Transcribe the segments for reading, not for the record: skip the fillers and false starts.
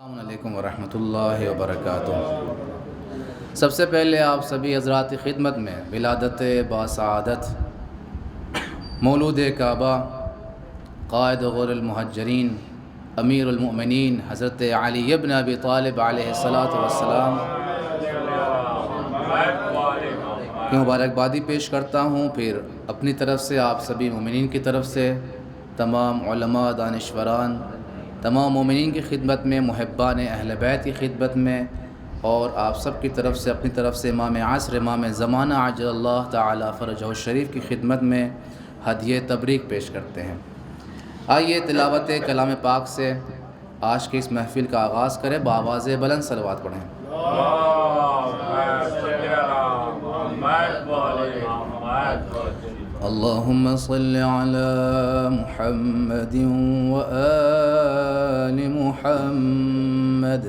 السلام علیکم ورحمۃ اللہ وبرکاتہ۔ سب سے پہلے آپ سبھی حضرات کی خدمت میں ولادت باسعادت مولود کعبہ قائد غور المہجرین امیر المؤمنین حضرت علی ابن ابی طالب علیہ السلام کی مبارکبادی پیش کرتا ہوں، پھر اپنی طرف سے آپ سبھی مومنین کی طرف سے تمام علماء دانشوران تمام مومنین کی خدمت میں، محبان اہل بیت کی خدمت میں، اور آپ سب کی طرف سے اپنی طرف سے امام عصر امام زمانہ عجل اللہ تعالی فرجہ الشریف کی خدمت میں ہدیہ تبریک پیش کرتے ہیں۔ آئیے تلاوت کلام پاک سے آج کی اس محفل کا آغاز کریں، بآواز بلند صلوات پڑھیں۔ اللہم صل علی محمد وآل محمد۔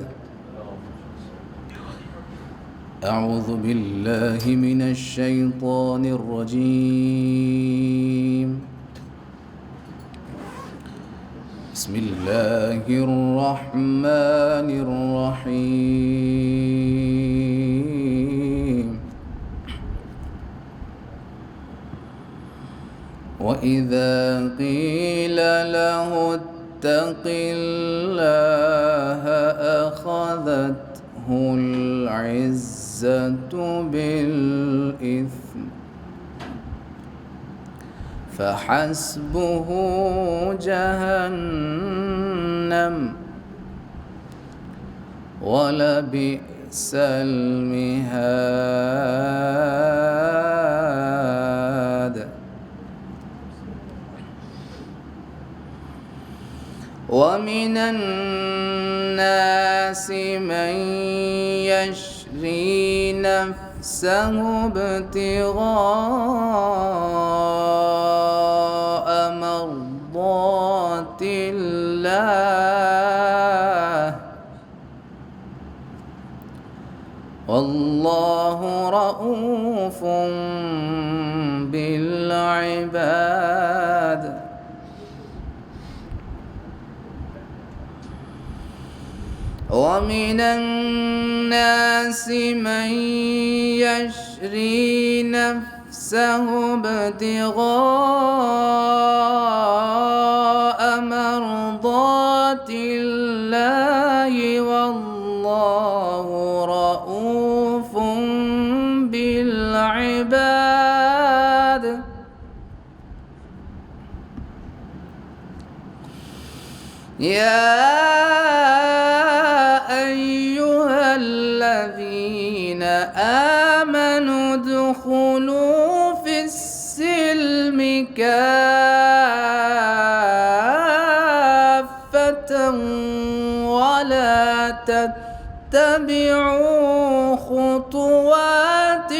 اعوذ باللہ من الشیطان الرجیم، بسم اللہ الرحمن الرحیم۔ وَإِذَا قِيلَ لَهُ اتَّقِ اللَّهَ أَخَذَتْهُ الْعِزَّةُ بِالْإِثْمِ فَحَسْبُهُ جَهَنَّمُ وَلَبِئْسَ الْمِهَادُ۔ وَمِنَ النَّاسِ مَن يَشْرِي نَفْسَهُ ابْتِغَاءَ مَرْضَاتِ اللَّهِ وَاللَّهُ رَءُوفٌ بِالْعِبَادِ۔ وَمِنَ النَّاسِ مَن يَشْرِي نَفْسَهُ ابْتِغَاءَ مَرْضَاتِ اللَّهِ وَاللَّهُ رَءُوفٌ بِالْعِبَادِ۔ يَا أَيُّهَا الَّذِينَ آمَنُوا ادْخُلُوا فِي السِّلْمِ كَافَّةً وَلَا تَتَّبِعُوا خُطُوَاتِ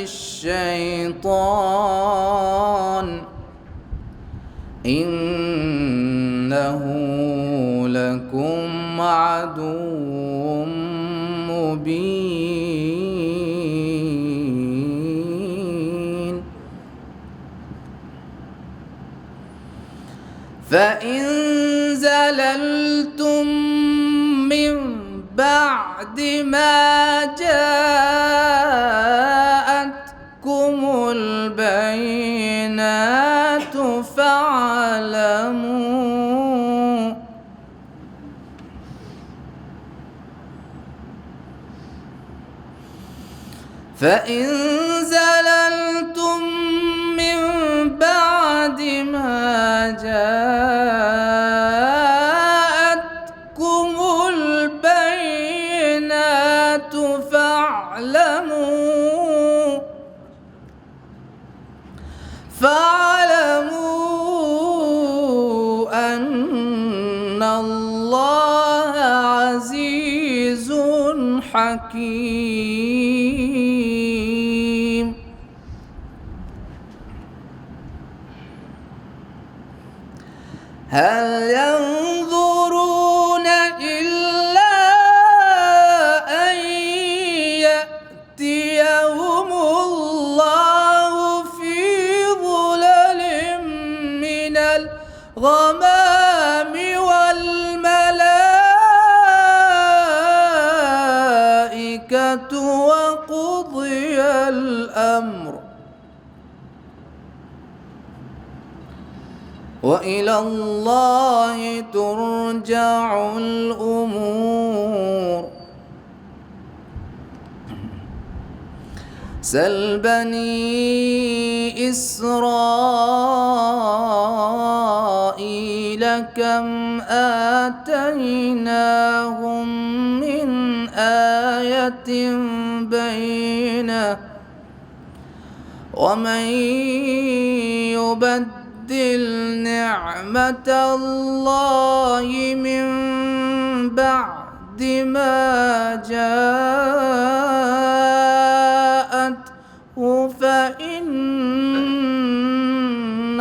الشَّيْطَانِ إِنَّهُ لَكُمْ عَدُوٌّ مُّبِينٌ۔ فَإِن زَلَلْتُم مِّن بَعْدِ مَا جَاءَتْكُمُ الْبَيِّنَاتُ فَإِن زَلَلْتُم مِّن بَعْدِ مَا جَاءَتْكُمُ الْبَيِّنَاتُ فَاعْلَمُوا أَنَّ اللَّهَ عَزِيزٌ حَكِيمٌ۔ هل ينظرون إلا وقضي الأمر وإلى الله ترجع الأمور. سل بني إسرائيل كم آتيناهم من آية بينة ومن يبدل نعمة الله من بعد ما جاءته فإن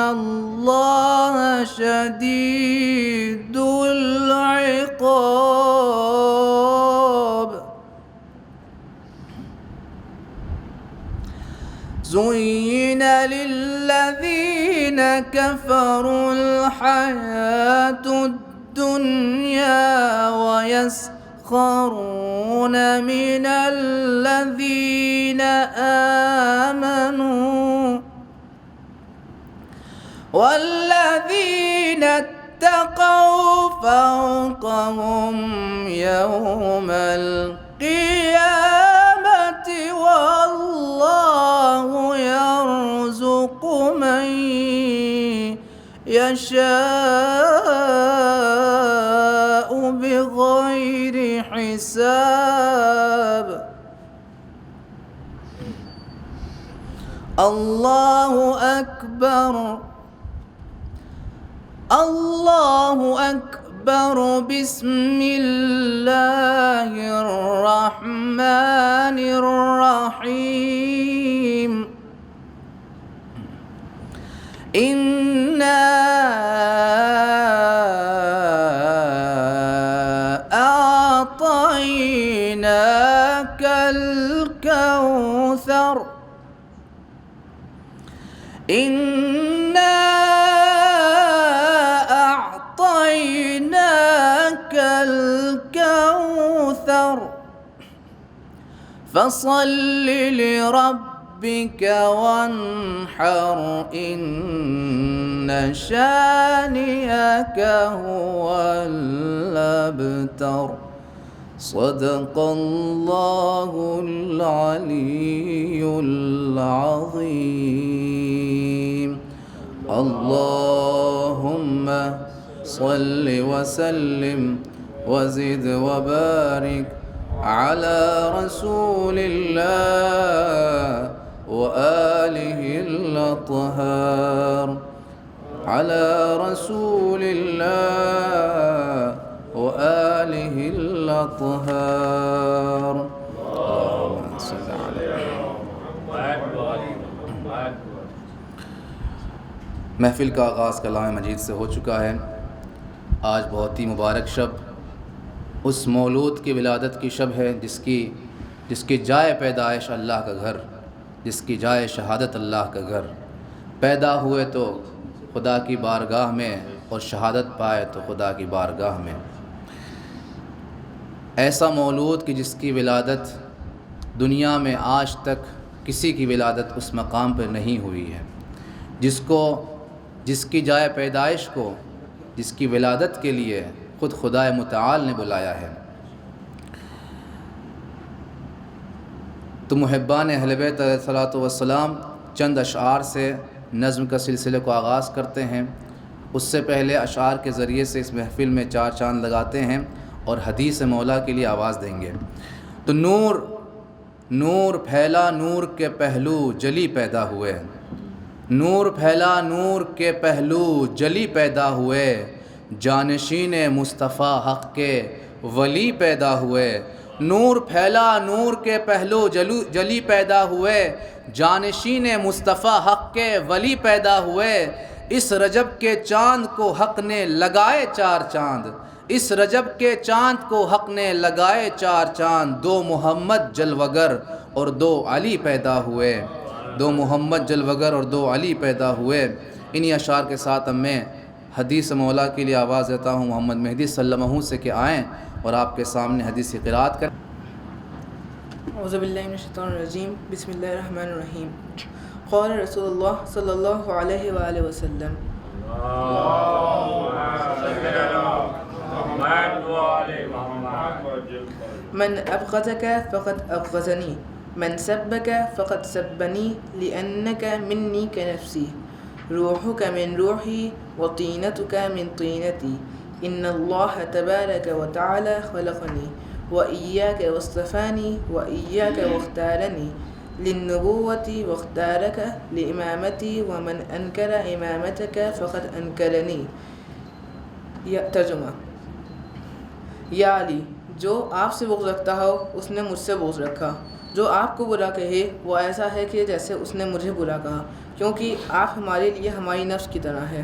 الله شديد العقاب. زين للذين كفروا الحياة الدنيا ويسخرون من الذين آمنوا والذين اتقوا فوقهم يوم القيامة والله يرزق من يشاء بغير حساب. الله أكبر الله أكبر. بسم الله الرحمن الرحيم. إنا أعطيناك الكوثر. إنا أعطيناك الكوثر فصل لربك وانحر إن شانئك هو الأبتر. صدق الله العلي العظيم. اللهم صل وسلم وزد وبارك على رسول الله وآله الأطهار. على رسول الله وآله الأطهار. اللهم صل على محفل کا آغاز کلام مجید سے ہو چکا ہے۔ آج بہت ہی مبارک شب اس مولود کی ولادت کی شب ہے جس کی جائے پیدائش اللہ کا گھر، جس کی جائے شہادت اللہ کا گھر۔ پیدا ہوئے تو خدا کی بارگاہ میں اور شہادت پائے تو خدا کی بارگاہ میں۔ ایسا مولود کہ جس کی ولادت دنیا میں آج تک کسی کی ولادت اس مقام پر نہیں ہوئی ہے، جس کی جائے پیدائش کو، جس کی ولادت کے لیے خود خدائے متعال نے بلایا ہے۔ تو محبان اہل بیت علیہ الصلوۃ والسلام چند اشعار سے نظم کا سلسلے کو آغاز کرتے ہیں۔ اس سے پہلے اشعار کے ذریعے سے اس محفل میں چار چاند لگاتے ہیں اور حدیث مولا کے لیے آواز دیں گے۔ تو نور پھیلا نور کے پہلو جلی پیدا ہوئے، نور پھیلا نور کے پہلو جلی پیدا ہوئے، جانشین مصطفیٰ حق کے ولی پیدا ہوئے۔ نور پھیلا نور کے پہلو جلی پیدا ہوئے، جانشین مصطفیٰ حق کے ولی پیدا ہوئے۔ اس رجب کے چاند کو حق نے لگائے چار چاند، اس رجب کے چاند کو حق نے لگائے چار چاند۔ دو محمد جلوگر اور دو علی پیدا ہوئے، دو محمد جلوگر اور دو علی پیدا ہوئے۔ انہی اشعار کے ساتھ اب میں حدیث مولا کے لیے آواز دیتا ہوں محمد مہدی صلی اللہ علیہ وسلم سے کہ آئیں اور آپ کے سامنے حدیث کی قرات کریں۔ اعوذ باللہ من الشیطان الرجیم بسم اللہ الرحمن الرحیم قال رسول اللہ صلی اللہ علیہ وآلہ وسلم من ابغضک فقد ابغضنی من سبک فقد سبنی لأنک منی کنفسی روحک من روحی وطینتک من طینتی ان اللہ تبارک وتعالی خلقنی وإياك واصطفاني وإياك واختارني للنبوة واختارك لإمامتي ومن أنكر إمامتك فقد أنكرني. ترجمہ: یا علی، جو آپ سے بغض رکھتا ہو اس نے مجھ سے بغض رکھا، جو آپ کو برا کہے وہ ایسا ہے کہ جیسے اس نے مجھے برا کہا، کیونکہ آپ ہمارے لیے ہماری نفس کی طرح ہے.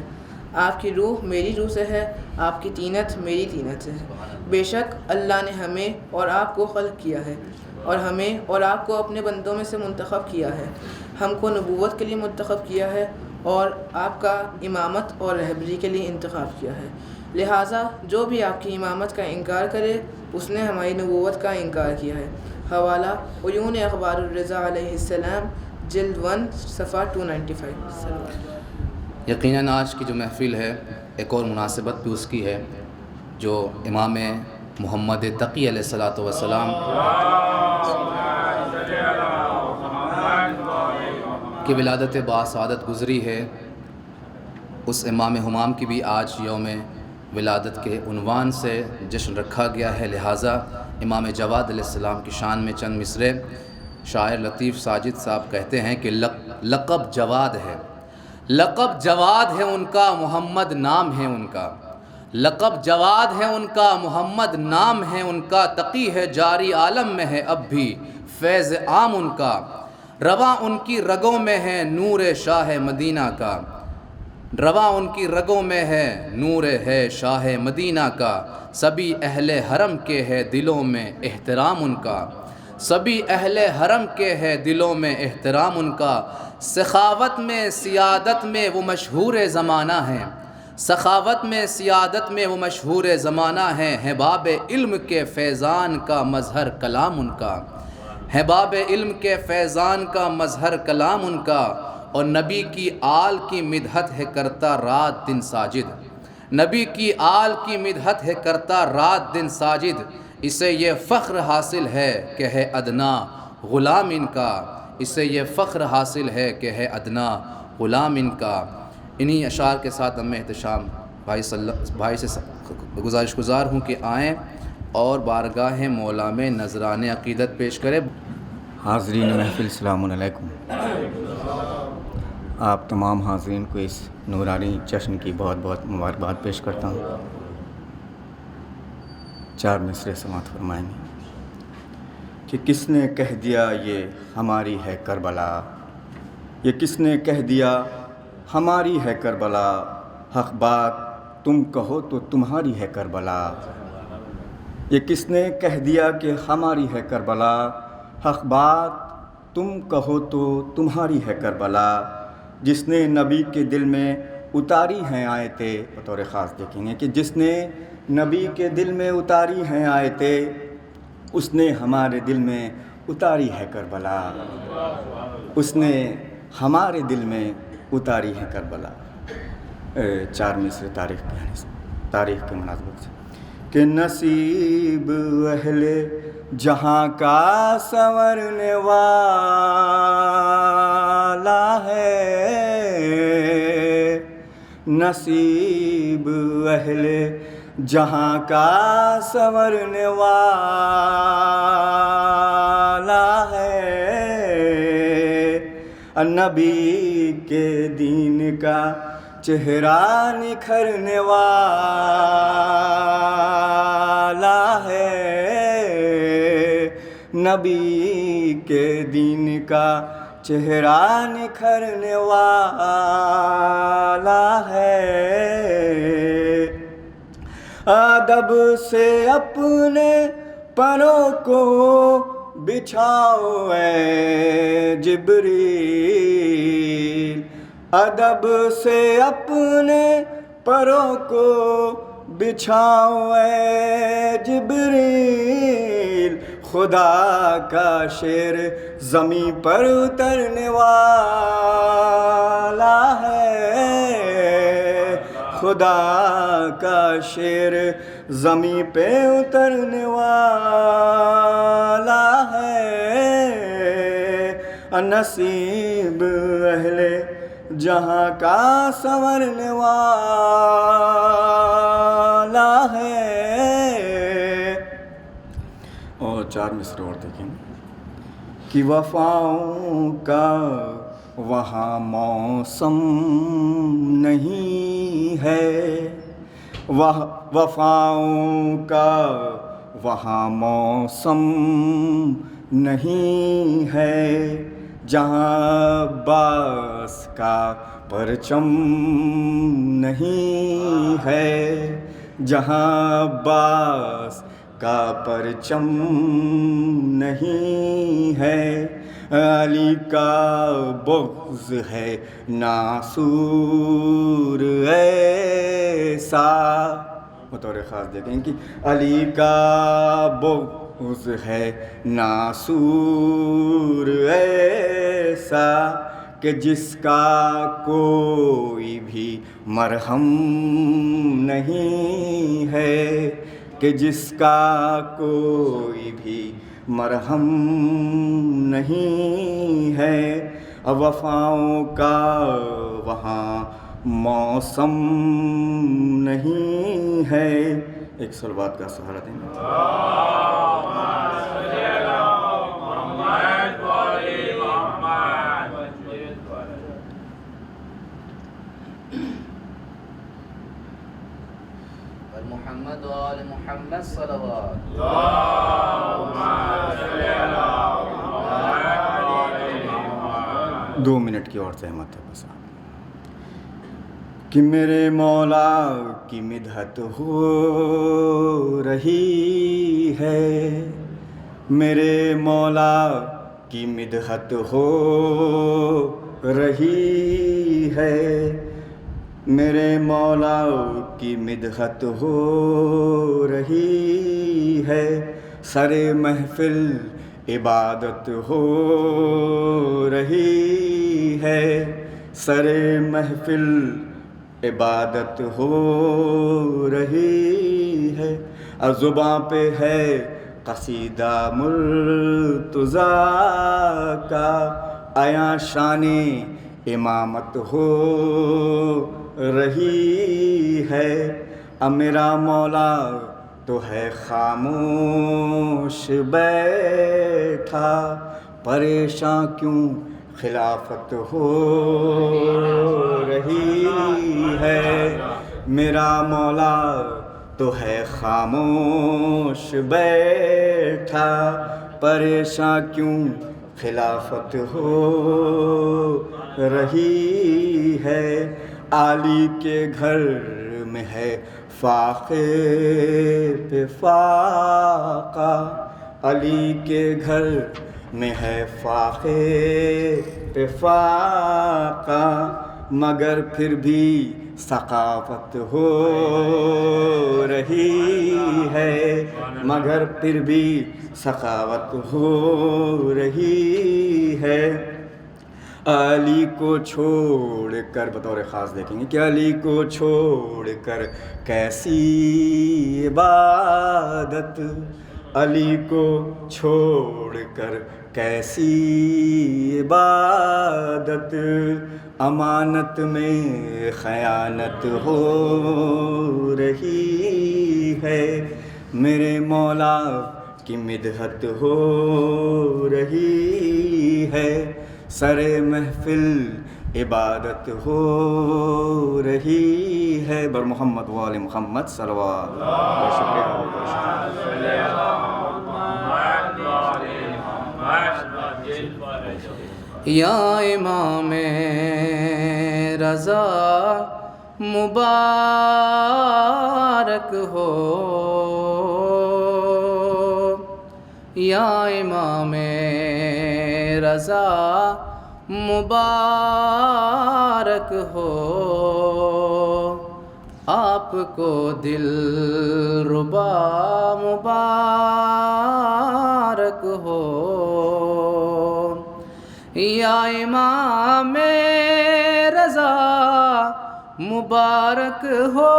آپ کی روح میری روح سے ہے، آپ کی طینت میری طینت سے ہے. بے شک اللہ نے ہمیں اور آپ کو خلق کیا ہے، اور ہمیں اور آپ کو اپنے بندوں میں سے منتخب کیا ہے. ہم کو نبوت کے لیے منتخب کیا ہے اور آپ کا امامت اور رہبری کے لیے انتخاب کیا ہے. لہٰذا جو بھی آپ کی امامت کا انکار کرے اس نے ہماری نبوت کا انکار کیا ہے. حوالہ: عیون اخبار الرضا علیہ السلام، جلد 1 صفحہ 295. یقیناً آج کی جو محفل ہے ایک اور مناسبت بھی اس کی ہے جو امام محمد تقی علیہ الصلاۃ والسلام کی ولادت باسعادت گزری ہے. اس امام ہمام کی بھی آج یوم ولادت کے عنوان سے جشن رکھا گیا ہے. لہٰذا امام جواد علیہ السلام کی شان میں چند مصرے شاعر لطیف ساجد صاحب کہتے ہیں کہ لقب جواد ہے، لقب جواد ہے ان کا، محمد نام ہے ان کا. لقب جواد ہے ان کا، محمد نام ہے ان کا. تقی ہے جاری عالم میں ہے اب بھی فیض عام ان کا. رواں ان کی رگوں میں ہے نور شاہ مدینہ کا. رواں ان کی رگوں میں ہے نور ہے شاہ مدینہ کا. سبھی اہل حرم کے ہے دلوں میں احترام ان کا. سبھی اہل حرم کے ہے دلوں میں احترام ان کا. سخاوت میں سیادت میں وہ مشہور زمانہ ہیں. سخاوت میں سیادت میں وہ مشہور زمانہ ہیں. ہے باب علم کے فیضان کا مظہر کلام ان کا. ہے باب علم کے فیضان کا مظہر کلام ان کا. اور نبی کی آل کی مدحت ہے کرتا رات دن ساجد. نبی کی آل کی مدحت ہے کرتا رات دن ساجد. اسے یہ فخر حاصل ہے کہ ہے ادنا غلام ان کا. اسے یہ فخر حاصل ہے کہ ہے ادنا غلام ان کا. انہی اشعار کے ساتھ ہم احتشام بھائی سے گزارش گزار ہوں کہ آئیں اور بارگاہ مولا میں نذران عقیدت پیش کریں. حاضرین محفل السلام علیکم. آپ تمام حاضرین کو اس نورانی جشن کی بہت بہت مبارکباد پیش کرتا ہوں. 4 مصرے سماعت فرمائیں گے کہ کس نے کہہ دیا یہ ہماری ہے کربلا. یہ کس نے کہہ دیا ہماری ہے کربلا. حق بات تم کہو تو تمہاری ہے کربلا. یہ کس نے کہہ دیا کہ ہماری ہے کربلا. حق بات تم کہو تو تمہاری ہے کربلا. جس نے نبی کے دل میں اتاری ہیں آیتیں، بطور خاص دیکھیں گے کہ جس نے نبی کے دل میں اتاری ہیں آیتیں، اس نے ہمارے دل میں اتاری ہے کربلا. اس نے ہمارے دل میں اتاری ہے کربلا. 4 مصرے تاریخ کے مناسبت سے کہ نصیب اہل جہاں کا سنورنے والا ہے. نصیب اہل جہاں کا سنورنے والا ہے. نبی کے دین کا چہرہ نکھرنے والا ہے. نبی کے دین کا چہرہ نکھرنے والا ہے. ادب سے اپنے پروں کو بچھاؤ اے جبریل. ادب سے اپنے پروں کو بچھاؤ اے جبریل. خدا کا شیر زمیں پر اترنے والا ہے، خدا کا شیر زمیں پہ اترنے والا ہے، نصیب اہل جہاں کا سنورنے والا ہے۔ اور 4 مصرع اور دیکھیں کہ وفاؤں کا وہاں موسم نہیں ہے، وفاؤں کا وہاں موسم نہیں ہے، جہاں عباس کا پرچم نہیں ہے، جہاں عباس کا پرچم نہیں ہے، علی کا بغض ہے ناسور ایسا۔ بطور خاص دیکھیں کہ علی کا بغض ہے ناسور ایسا کہ جس کا کوئی بھی مرہم نہیں ہے، کہ جس کا کوئی بھی مرہم نہیں ہے، وفاؤں کا وہاں موسم نہیں ہے۔ ایک صلوات کا سہارا دیں۔ محمد و آل محمد صلوات۔ 2 منٹ کی اور زحمت ہے بس کہ میرے مولا کی مدحت ہو رہی ہے، میرے مولا کی مدحت ہو رہی ہے، میرے مولا کی مدحت ہو رہی ہے، سر محفل عبادت ہو رہی ہے، سر محفل عبادت ہو رہی ہے، زباں پہ ہے قصیدہ مرتضیٰ کا، عیاں شان امامت ہو رہی ہے، میرا مولا تو ہے خاموش بیٹھا، پریشاں کیوں خلافت ہو رہی ہے، میرا مولا تو ہے خاموش بیٹھا، پریشاں کیوں خلافت ہو رہی ہے، علی کے گھر میں ہے فاقے پہ فاقہ، علی کے گھر میں ہے فاقے پہ فاقہ، مگر پھر بھی ثقافت ہو رہی ہے، مگر پھر بھی ثقافت ہو رہی ہے، علی کو چھوڑ کر بطور خاص دیکھیں گے کہ علی کو چھوڑ کر کیسی عبادت، علی کو چھوڑ کر کیسی عبادت، امانت میں خیانت ہو رہی ہے، میرے مولا کی مدحت ہو رہی ہے، سر محفل عبادت ہو رہی ہے، بر محمد و آل محمد صلوات۔ بہت شکریہ، بہت شکریہ۔ یا امام رضا مبارک ہو، یا امام رضا مبارک ہو، آپ کو دل ربا مبارک یا امام رضا مبارک ہو،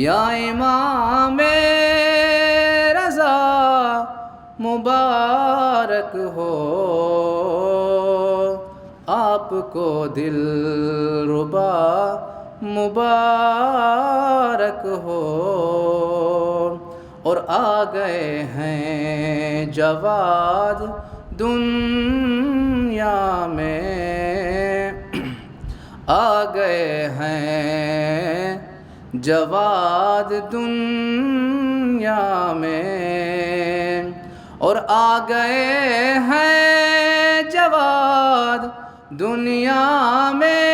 یا امام رضا مبارک ہو، آپ کو دل ربا مبارک ہو، اور آ گئے ہیں جواد دنیا میں، آ گئے ہیں جواد دنیا میں، اور آ گئے ہیں جواد دنیا میں،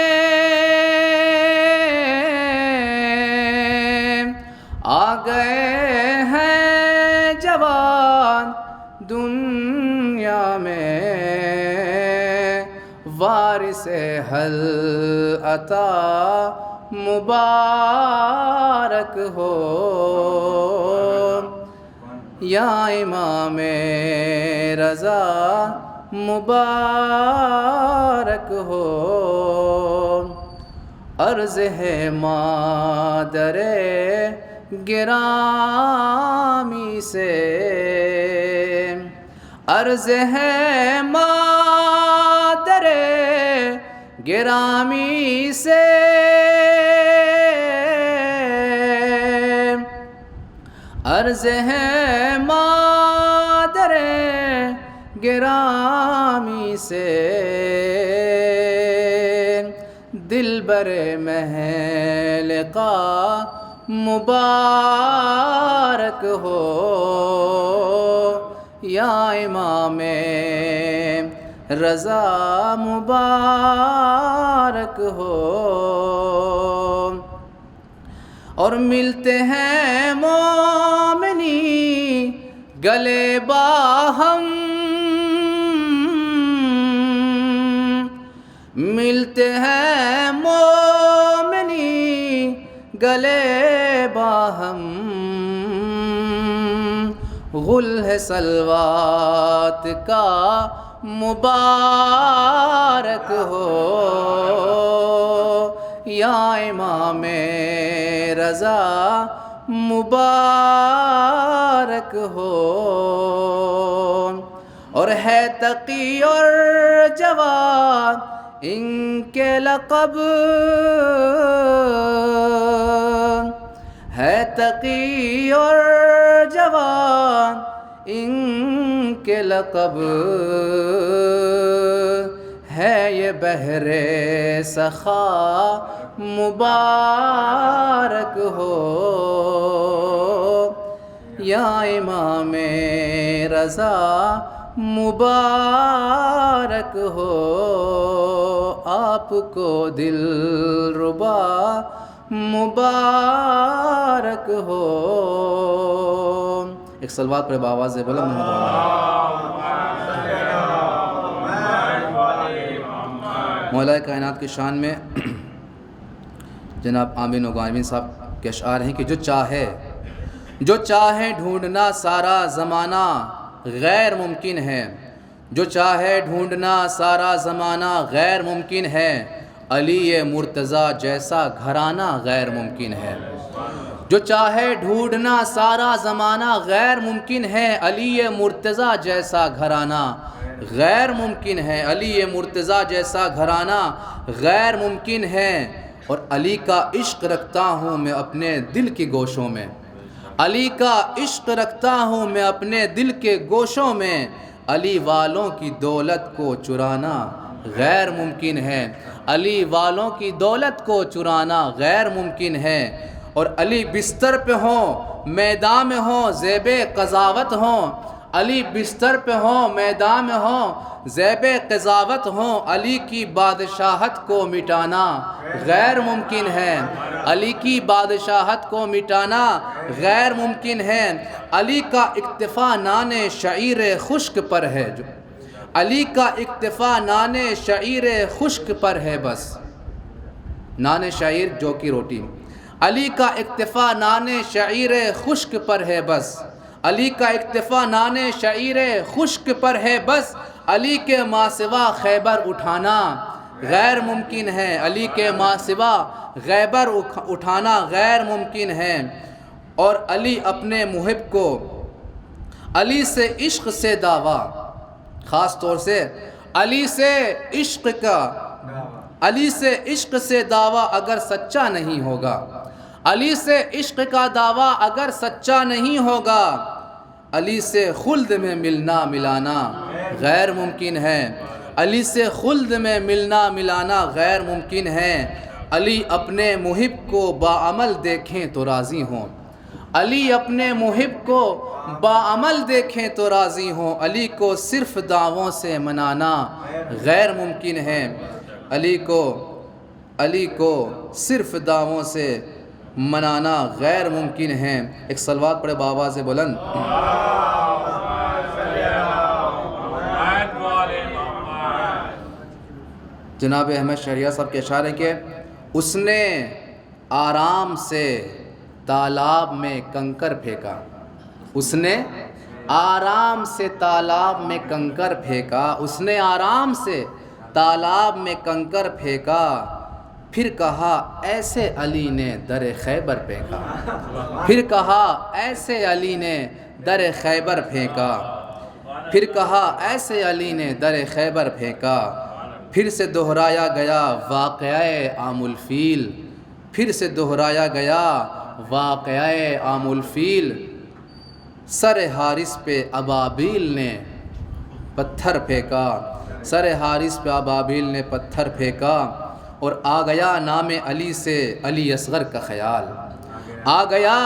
آ گئے ہیں جواد دنیا میں، وارث حل عطا مبارک ہو، یا امام رضا مبارک ہو، عرض ہے مادر گرامی سے، عرض ہے مادر گرامی سے، عرض ہے مادر گرامی سے، دلبر محل کا مبارک ہو، یا امام رضا مبارک ہو، اور ملتے ہیں مومنی گلے باہم، ملتے ہیں مومنی گلے باہم، غل ہے صلوات کا مبارک ہو، یا امام رضا مبارک ہو، اور ہے تقی اور جواد ان کے لقب، ہے تقی اور جواد ان کے لقب، ہے یہ بحر سخا مبارک ہو، یا امام رضا مبارک ہو، آپ کو دل ربا مبارک ہو۔ ایک صلوات پر بآواز بلند مولا کائنات کی شان میں جناب عامر نگارین صاحب کے اشعار ہیں کہ جو چاہے ڈھونڈنا سارا زمانہ غیر ممکن ہے، جو چاہے ڈھونڈنا سارا زمانہ غیر ممکن ہے، علی مرتضیٰ جیسا گھرانہ غیر ممکن ہے، جو چاہے ڈھونڈنا سارا زمانہ غیر ممکن ہے، علی مرتضیٰ جیسا گھرانہ غیر ممکن ہے، علی مرتضیٰ جیسا گھرانہ غیر ممکن ہے، اور علی کا عشق رکھتا ہوں میں اپنے دل کے گوشوں میں، علی کا عشق رکھتا ہوں میں اپنے دل کے گوشوں میں، علی والوں کی دولت کو چرانا غیر ممکن ہے، علی والوں کی دولت کو چرانا غیر ممکن ہے، اور علی بستر پہ ہوں میدان میں ہوں زیب قضاوت ہوں، علی بستر پہ ہوں میدان میں ہوں زیب قضاوت ہوں، علی کی بادشاہت کو مٹانا غیر ممکن ہے، علی کی بادشاہت کو مٹانا غیر ممکن ہے، علی کا اکتفا نان شعیر خشک پر ہے، جو علی کا اکتفا نان شعیر خشک پر ہے بس، نان شعیر جو کی روٹی، علی کا اکتفا نان شعیر خشک پر ہے بس، علی کا اکتفا نان شعیر خشک پر ہے بس، علی کے ماں سوا خیبر اٹھانا غیر ممکن ہے، علی کے ماں سوا خیبر اٹھانا غیر ممکن ہے۔ اور علی اپنے محب کو علی سے عشق سے دعویٰ، خاص طور سے علی سے عشق سے دعویٰ اگر سچا نہیں ہوگا، علی سے عشق کا دعویٰ اگر سچا نہیں ہوگا، علی سے خلد میں ملنا ملانا غیر ممکن ہے، علی سے خلد میں ملنا ملانا غیر ممکن ہے۔ علی اپنے محب کو باعمل دیکھیں تو راضی ہوں، علی اپنے محب کو باعمل دیکھیں تو راضی ہوں، علی کو صرف دعووں سے منانا غیر ممکن ہے، علی کو صرف دعووں سے منانا غیر ممکن ہے۔ ایک صلوات پڑھے بآواز بلند۔ جناب احمد شہریار صاحب کے اشارے کہ اس نے آرام سے تالاب میں کنکر پھینکا، اس نے آرام سے تالاب میں کنکر پھینکا، اس نے آرام سے تالاب میں کنکر پھینکا، پھر کہا ایسے علی نے در خیبر پھینکا، پھر کہا ایسے علی نے در خیبر پھینکا، پھر کہا ایسے علی نے در خیبر پھینکا، پھر سے دہرایا گیا واقعہ عام الفیل، پھر سے دہرایا گیا واقعہ عام الفیل، سر حارث پہ ابابیل نے پتھر پھینکا، سر حارث پہ ابابیل نے پتھر پھینکا، اور آ گیا نام علی سے علی اصغر کا خیال، آ گیا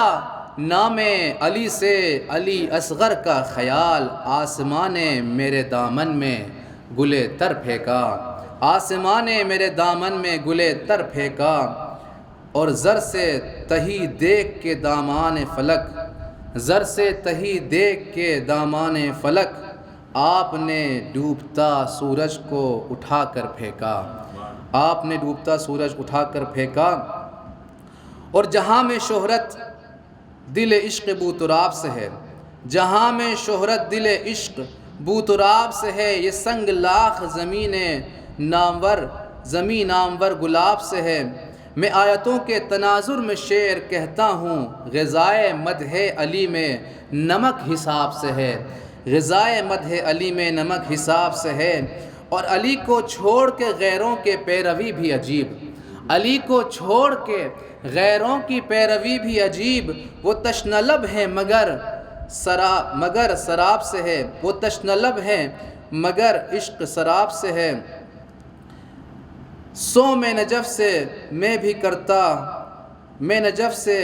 نام علی سے علی اصغر کا خیال، آسمان نے میرے دامن میں گلے تر پھینکا، آسمان نے میرے دامن میں گلے تر پھینکا، اور زر سے تہی دیکھ کے دامان فلک، زر سے تہی دیکھ کے دامان فلک، آپ نے ڈوبتا سورج کو اٹھا کر پھینکا، آپ نے ڈوبتا سورج اٹھا کر پھینکا، اور جہاں میں شہرت دل عشق بوتراب سے ہے، جہاں میں شہرت دل عشق بوتراب سے ہے، یہ سنگ لاخ زمین نامور گلاب سے ہے، میں آیتوں کے تناظر میں شعر کہتا ہوں، غذائے مدح علی میں نمک حساب سے ہے، غذائے مدح علی میں نمک حساب سے ہے، اور علی کو چھوڑ کے غیروں کے پیروی بھی عجیب، علی کو چھوڑ کے غیروں کی پیروی بھی عجیب، وہ تشنہ لب ہے مگر سراب سے ہے، وہ تشنہ لب ہے مگر عشق سراب سے ہے، سو میں نجف سے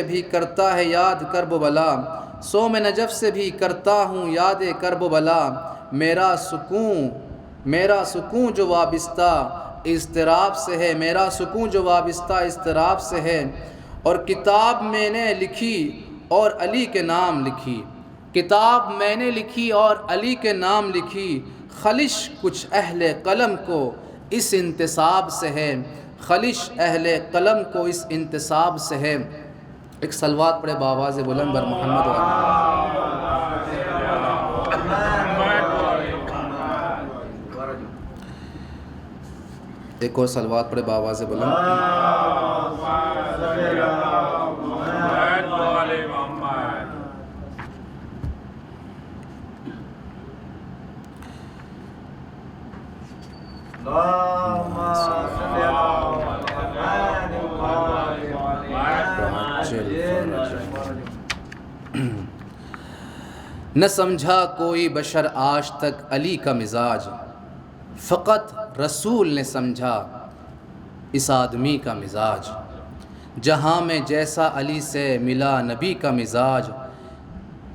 بھی کرتا ہے یاد کرب و بلا، سو میں نجف سے بھی کرتا ہوں یاد کرب و بلا، میرا سکون جو وابستہ اضطراب سے ہے، میرا سکون جو وابستہ اضطراب سے ہے، اور کتاب میں نے لکھی اور علی کے نام لکھی، کتاب میں نے لکھی اور علی کے نام لکھی، خلش کچھ اہل قلم کو اس انتصاب سے ہے، خلش اہل قلم کو اس انتصاب سے ہے۔ ایک صلوات پڑھے بآواز بلند بر محمد ایک اور صلوات پڑھے بآواز بلند۔ نہ سمجھا کوئی بشر آج تک علی کا مزاج، فقط رسول نے سمجھا اس آدمی کا مزاج، جہاں میں جیسا علی سے ملا نبی کا مزاج،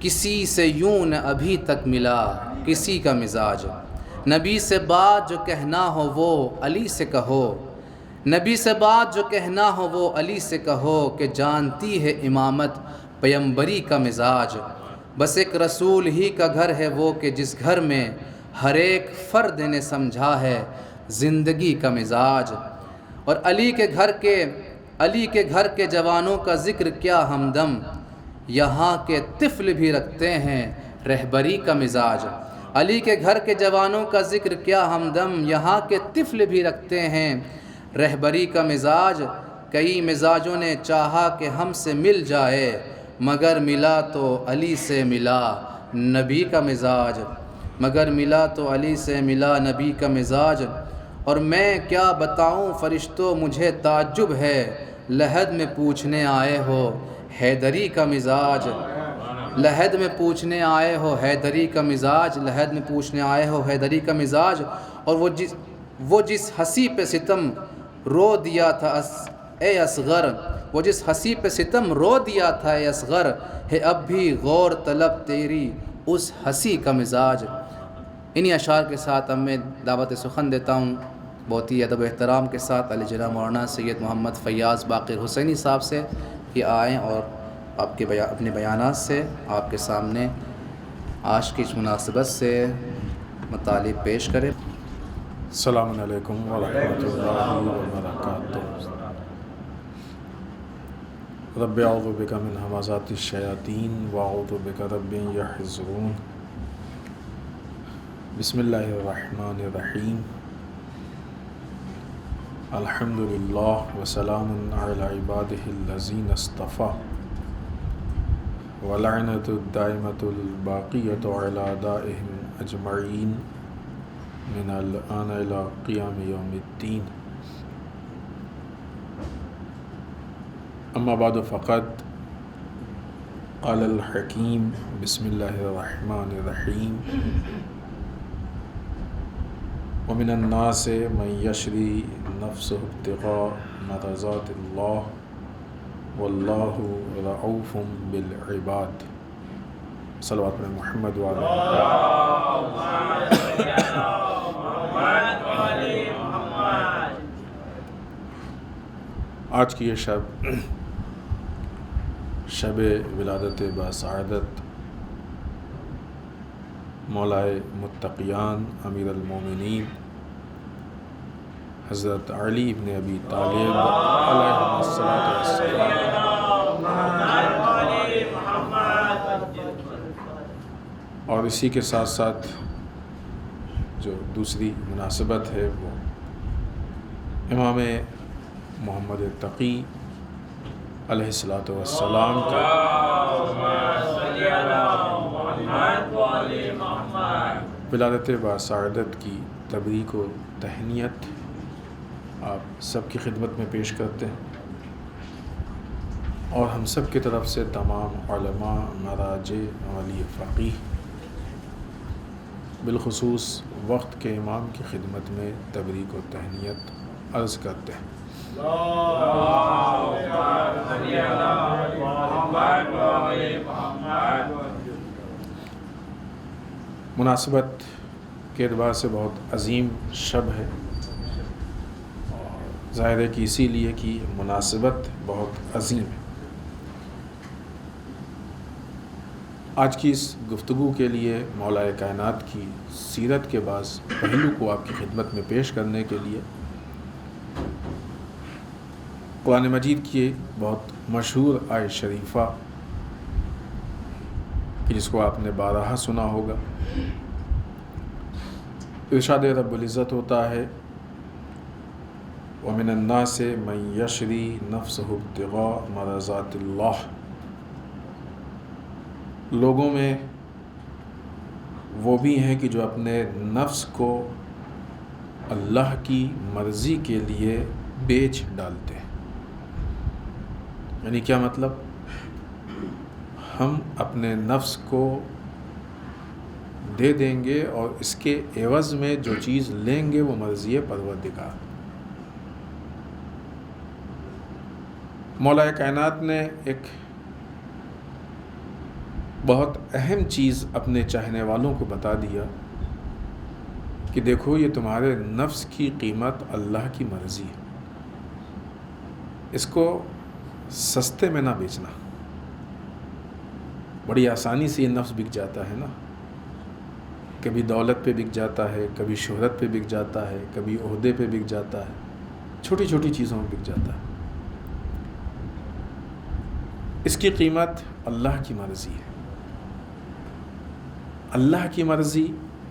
کسی سے یوں نہ ابھی تک ملا کسی کا مزاج، نبی سے بات جو کہنا ہو وہ علی سے کہو، نبی سے بات جو کہنا ہو وہ علی سے کہو، کہ جانتی ہے امامت پیمبری کا مزاج، بس ایک رسول ہی کا گھر ہے وہ کہ جس گھر میں ہر ایک فرد نے سمجھا ہے زندگی کا مزاج، اور علی کے گھر کے جوانوں کا ذکر کیا ہمدم، یہاں کے طفل بھی رکھتے ہیں رہبری کا مزاج۔ علی کے گھر کے جوانوں کا ذکر کیا ہمدم، یہاں کے طفل بھی رکھتے ہیں رہبری کا مزاج۔ کئی مزاجوں نے چاہا کہ ہم سے مل جائے، مگر ملا تو علی سے ملا نبی کا مزاج، مگر ملا تو علی سے ملا نبی کا مزاج۔ اور میں کیا بتاؤں فرشتوں مجھے تعجب ہے، لحد میں پوچھنے آئے ہو حیدری کا مزاج، لحد میں پوچھنے آئے ہو حیدری کا مزاج، لحد میں پوچھنے آئے ہو حیدری کا مزاج۔ اور وہ جس ہنسی پہ ستم رو دیا تھا اے اصغر، وہ جس ہنسی پہ ستم رو دیا تھا اے اصغر، ہے اب بھی غور طلب تیری اس ہنسی کا مزاج۔ انہی اشعار کے ساتھ اب میں دعوت سخن دیتا ہوں بہت ہی ادب و احترام کے ساتھ علی جناب مولانا سید محمد فیاض باقر حسینی صاحب سے کہ آئیں اور آپ کے اپنے بیانات سے آپ کے سامنے آج کی اس مناسبت سے مطالب پیش کریں۔ السلام علیکم ورحمۃ اللہ وبرکاتہ۔ رب اعوذ بک من همزات الشیاطین واعوذ بک رب یحضرون۔ بسم اللہ الرحمن الرحیم۔ الحمد للہ وسلام علی عبادہ الذین اصطفیٰ، ولعنۃ الدائمۃ الباقیۃ علی اعدائہم اجمعین من الآن الی قیام یوم الدین۔ اما بعد فقد قال الحکیم بسم اللہ الرحمن الرحیم۔ ومن الناس من یشری نفسہ ابتغاء مرضات اللہ واللہ رؤوف بالعباد۔ صلوات پر محمد آج کی یہ شب ولادت باسعادت مولائے متقیان امیر المومنین حضرت علی بن ابی طالب علیہ الصلاۃ والسلام، اور اسی کے ساتھ ساتھ جو دوسری مناسبت ہے وہ امام محمد تقی علیہ الصلاۃ والسلام کا ولادت باسعادت کی تبریک و تہنیت آپ سب کی خدمت میں پیش کرتے ہیں، اور ہم سب کی طرف سے تمام علماء، مراجع، ولی فقیہ، بالخصوص وقت کے امام کی خدمت میں تبریک و تہنیت عرض کرتے ہیں۔ مناسبت کے اعتبار سے بہت عظیم شب ہے، اور ظاہر ہے کہ اسی لیے کہ مناسبت بہت عظیم ہے۔ آج کی اس گفتگو کے لیے مولا کائنات کی سیرت کے بعض پہلو کو آپ کی خدمت میں پیش کرنے کے لیے قرآن مجید کی ایک بہت مشہور آیت شریفہ جس کو آپ نے بارہا سنا ہوگا، ارشاد رب العزت ہوتا ہے وَمِنَ النَّاسِ مَن يَشْرِي نَفْسَهُ ابْتِغَاءَ مَرْضَاتِ اللَّهِ۔ لوگوں میں وہ بھی ہیں کہ جو اپنے نفس کو اللہ کی مرضی کے لیے بیچ ڈالتے ہیں۔ یعنی کیا مطلب؟ ہم اپنے نفس کو دے دیں گے اور اس کے عوض میں جو چیز لیں گے وہ مرضی پروردگار۔ مولا کائنات نے ایک بہت اہم چیز اپنے چاہنے والوں کو بتا دیا کہ دیکھو یہ تمہارے نفس کی قیمت اللہ کی مرضی ہے، اس کو سستے میں نہ بیچنا۔ بڑی آسانی سے یہ نفس بک جاتا ہے نا، کبھی دولت پہ بک جاتا ہے، کبھی شہرت پہ بک جاتا ہے، کبھی عہدے پہ بک جاتا ہے، چھوٹی چھوٹی چیزوں میں بک جاتا ہے۔ اس کی قیمت اللہ کی مرضی ہے. اللہ کی مرضی،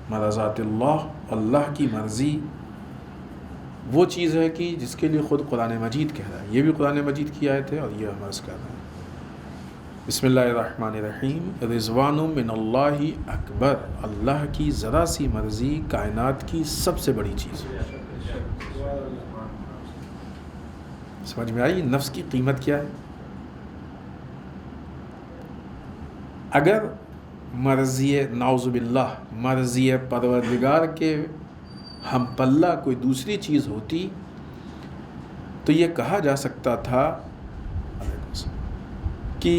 مرضات اللہ، اللہ کی مرضی وہ چیز ہے کہ جس کے لیے خود قرآن مجید کہہ رہا ہے. یہ بھی قرآن مجید کی آیت ہے اور یہ ہم عرض کر رہے ہیں. بسم اللہ الرحمن الرحیم. رضوان من اللہ اکبر، اللہ کی ذرا سی مرضی کائنات کی سب سے بڑی چیز. سمجھ میں آئی نفس کی قیمت کیا ہے؟ اگر مرضی نعوذ باللہ مرضی پروردگار کے ہم پلہ کوئی دوسری چیز ہوتی تو یہ کہا جا سکتا تھا کہ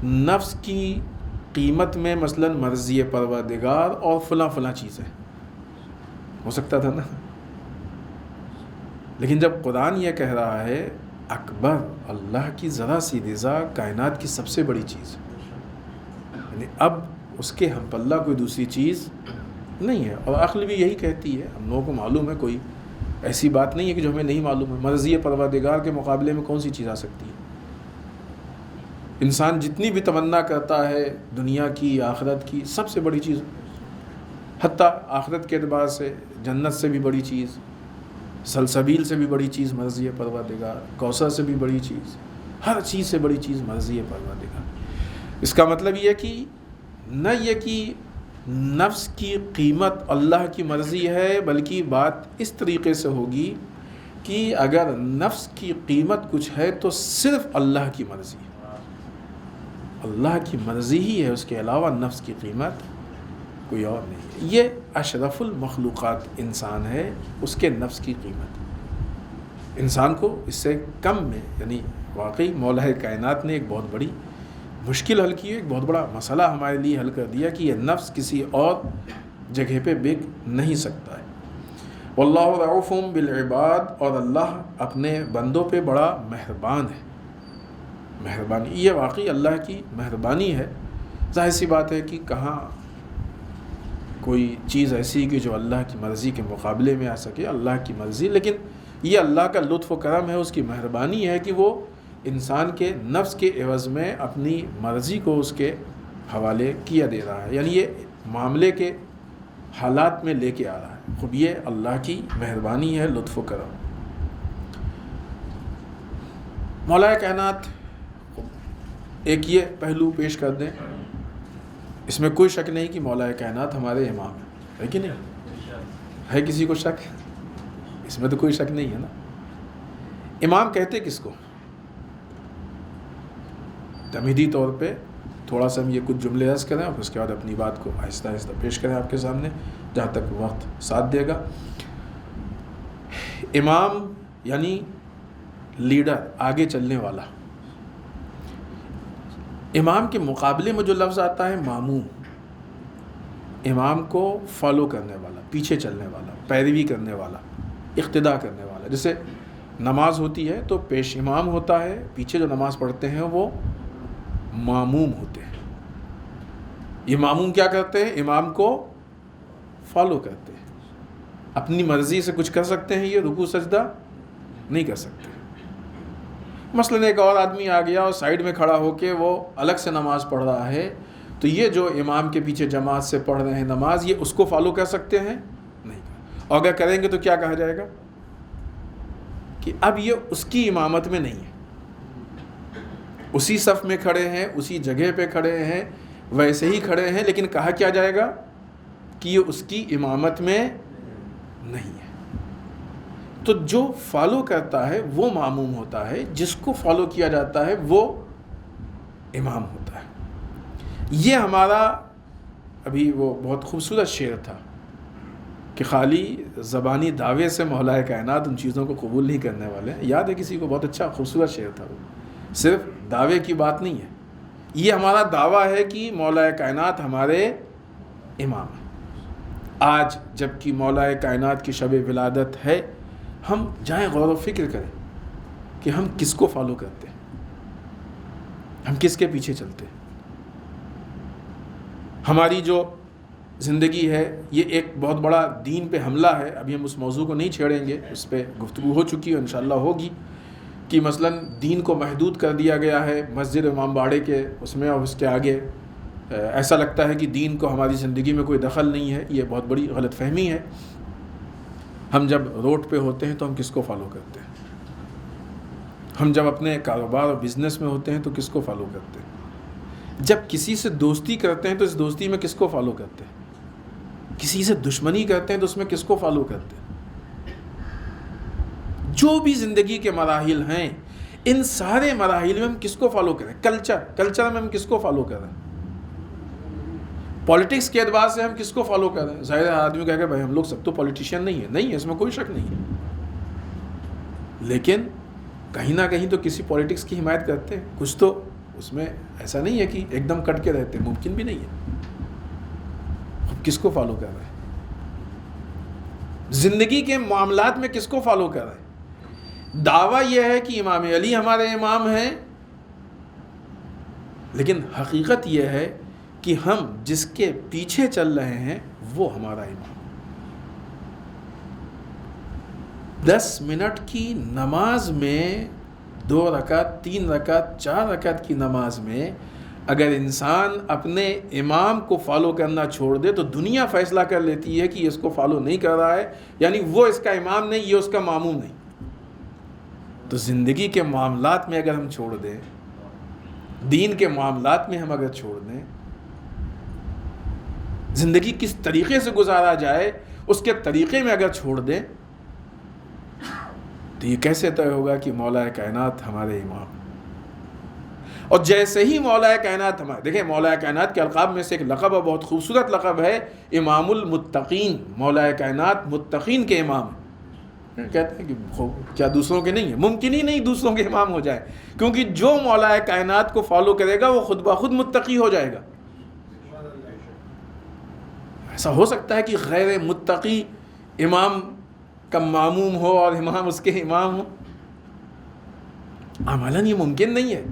نفس کی قیمت میں مثلا مرضی پروردگار اور فلاں فلاں چیزیں ہو سکتا تھا نا. لیکن جب قرآن یہ کہہ رہا ہے اکبر، اللہ کی ذرا سی رضا کائنات کی سب سے بڑی چیز، یعنی اب اس کے ہم پلہ کوئی دوسری چیز نہیں ہے. اور عقل بھی یہی کہتی ہے، ہم لوگوں کو معلوم ہے، کوئی ایسی بات نہیں ہے کہ جو ہمیں نہیں معلوم ہے. مرضی پروردگار کے مقابلے میں کون سی چیز آ سکتی ہے؟ انسان جتنی بھی تمنا کرتا ہے دنیا کی، آخرت کی، سب سے بڑی چیز، حتیٰ آخرت کے اعتبار سے جنت سے بھی بڑی چیز، سلسبیل سے بھی بڑی چیز مرضی پروردگار، کوثر سے بھی بڑی چیز، ہر چیز سے بڑی چیز مرضی پروردگار. اس کا مطلب یہ کہ نہ یہ کہ نفس کی قیمت اللہ کی مرضی ہے، بلکہ بات اس طریقے سے ہوگی کہ اگر نفس کی قیمت کچھ ہے تو صرف اللہ کی مرضی ہے. اللہ کی مرضی ہی ہے، اس کے علاوہ نفس کی قیمت کوئی اور نہیں ہے. یہ اشرف المخلوقات انسان ہے، اس کے نفس کی قیمت انسان کو اس سے کم میں، یعنی واقعی مولا کائنات نے ایک بہت بڑی مشکل حل کی ہے، ایک بہت بڑا مسئلہ ہمارے لیے حل کر دیا کہ یہ نفس کسی اور جگہ پہ بک نہیں سکتا ہے. واللہ رؤوف بالعباد، اور اللہ اپنے بندوں پہ بڑا مہربان ہے. مہربانی یہ واقعی اللہ کی مہربانی ہے. ظاہر سی بات ہے کہ کہاں کوئی چیز ایسی کہ جو اللہ کی مرضی کے مقابلے میں آ سکے، اللہ کی مرضی. لیکن یہ اللہ کا لطف و کرم ہے، اس کی مہربانی ہے کہ وہ انسان کے نفس کے عوض میں اپنی مرضی کو اس کے حوالے کیا دے رہا ہے، یعنی یہ معاملے کے حالات میں لے کے آ رہا ہے. خود یہ اللہ کی مہربانی ہے، لطف و کرم. مولا کائنات ایک یہ پہلو پیش کر دیں، اس میں کوئی شک نہیں کہ مولا کائنات ہمارے امام ہے کہ نہیں؟ ہے کسی کو شک؟ اس میں تو کوئی شک نہیں ہے نا. امام کہتے کس کو؟ تمہیدی طور پہ تھوڑا سا ہم یہ کچھ جملے عرض کریں اور اس کے بعد اپنی بات کو آہستہ آہستہ پیش کریں آپ کے سامنے جہاں تک وقت ساتھ دے گا. امام یعنی لیڈر، آگے چلنے والا. امام کے مقابلے میں جو لفظ آتا ہے ماموم، امام کو فالو کرنے والا، پیچھے چلنے والا، پیروی کرنے والا، اقتداء کرنے والا. جیسے نماز ہوتی ہے تو پیش امام ہوتا ہے، پیچھے جو نماز پڑھتے ہیں وہ ماموم ہوتے ہیں. یہ ماموم کیا کرتے ہیں؟ امام کو فالو کرتے ہیں. اپنی مرضی سے کچھ کر سکتے ہیں یہ رکوع سجدہ نہیں کر سکتے. مثلا ایک اور آدمی آ گیا اور سائیڈ میں کھڑا ہو کے وہ الگ سے نماز پڑھ رہا ہے تو یہ جو امام کے پیچھے جماعت سے پڑھ رہے ہیں نماز، یہ اس کو فالو کر سکتے ہیں؟ نہیں. اور اگر کریں گے تو کیا کہا جائے گا کہ اب یہ اس کی امامت میں نہیں ہے. اسی صف میں کھڑے ہیں، اسی جگہ پہ کھڑے ہیں، ویسے ہی کھڑے ہیں، لیکن کہا کیا جائے گا کہ یہ اس کی امامت میں نہیں ہے. تو جو فالو کرتا ہے وہ ماموم ہوتا ہے، جس کو فالو کیا جاتا ہے وہ امام ہوتا ہے. یہ ہمارا ابھی وہ بہت خوبصورت شعر تھا کہ خالی زبانی دعوے سے مولا کائنات ان چیزوں کو قبول نہیں کرنے والے. یاد ہے کسی کو؟ بہت اچھا خوبصورت شعر تھا. وہ صرف دعوے کی بات نہیں ہے، یہ ہمارا دعویٰ ہے کہ مولا کائنات ہمارے امام ہیں. آج جب کہ مولا کائنات کی شب ولادت ہے، ہم جائیں غور و فکر کریں کہ ہم کس کو فالو کرتے ہیں، ہم کس کے پیچھے چلتے ہیں. ہماری جو زندگی ہے یہ ایک بہت بڑا دین پہ حملہ ہے. ابھی ہم اس موضوع کو نہیں چھیڑیں گے، اس پہ گفتگو ہو چکی ہے، انشاءاللہ ہوگی. کہ مثلا دین کو محدود کر دیا گیا ہے مسجد امام باڑے کے اس میں اور اس کے آگے، ایسا لگتا ہے کہ دین کو ہماری زندگی میں کوئی دخل نہیں ہے. یہ بہت بڑی غلط فہمی ہے. ہم جب روڈ پہ ہوتے ہیں تو ہم کس کو فالو کرتے ہیں؟ ہم جب اپنے کاروبار اور بزنس میں ہوتے ہیں تو کس کو فالو کرتے ہیں؟ جب کسی سے دوستی کرتے ہیں تو اس دوستی میں کس کو فالو کرتے ہیں؟ کسی سے دشمنی کرتے ہیں تو اس میں کس کو فالو کرتے ہیں؟ جو بھی زندگی کے مراحل ہیں ان سارے مراحل میں ہم کس کو فالو کریں؟ کلچر میں ہم کس کو فالو کر رہے ہیں؟ پالیٹکس کے اعتبار سے ہم کس کو فالو کر رہے ہیں؟ ظاہر آدمی کہے کہ بھائی ہم لوگ سب تو پولیٹیشین نہیں ہے، اس میں کوئی شک نہیں ہے، لیکن کہیں نہ کہیں تو کسی پالیٹکس کی حمایت کرتے ہیں، کچھ تو اس میں ایسا نہیں ہے کہ ایک دم کٹ کے رہتے، ممکن بھی نہیں ہے. اب کس کو فالو کر رہے ہیں؟ زندگی کے معاملات میں کس کو فالو کر رہے ہیں؟ دعویٰ یہ ہے کہ امام علی ہمارے امام ہیں، لیکن حقیقت یہ ہے کہ ہم جس کے پیچھے چل رہے ہیں وہ ہمارا امام. 10 منٹ کی نماز میں 2 رکعت 3 رکعت 4 رکعت کی نماز میں اگر انسان اپنے امام کو فالو کرنا چھوڑ دے تو دنیا فیصلہ کر لیتی ہے کہ یہ اس کو فالو نہیں کر رہا ہے، یعنی وہ اس کا امام نہیں، یہ اس کا ماموم نہیں. تو زندگی کے معاملات میں اگر ہم چھوڑ دیں، دین کے معاملات میں ہم اگر چھوڑ دیں، زندگی کس طریقے سے گزارا جائے اس کے طریقے میں اگر چھوڑ دیں، تو یہ کیسے طے ہوگا کہ مولا کائنات ہمارے امام؟ اور جیسے ہی مولا کائنات ہمارے، دیکھیں مولا کائنات کے القاب میں سے ایک لقب ہے، بہت خوبصورت لقب ہے، امام المتقین. مولا کائنات متقین کے امام ہیں. کہتے ہیں کہ کیا دوسروں کے نہیں ہیں؟ ممکن ہی نہیں دوسروں کے امام ہو جائے، کیونکہ جو مولا کائنات کو فالو کرے گا وہ خود بخود متقی ہو جائے گا. ایسا ہو سکتا ہے کہ غیر متقی امام کا معموم ہو اور امام اس کے امام ہو؟ عملاً یہ ممکن نہیں ہے.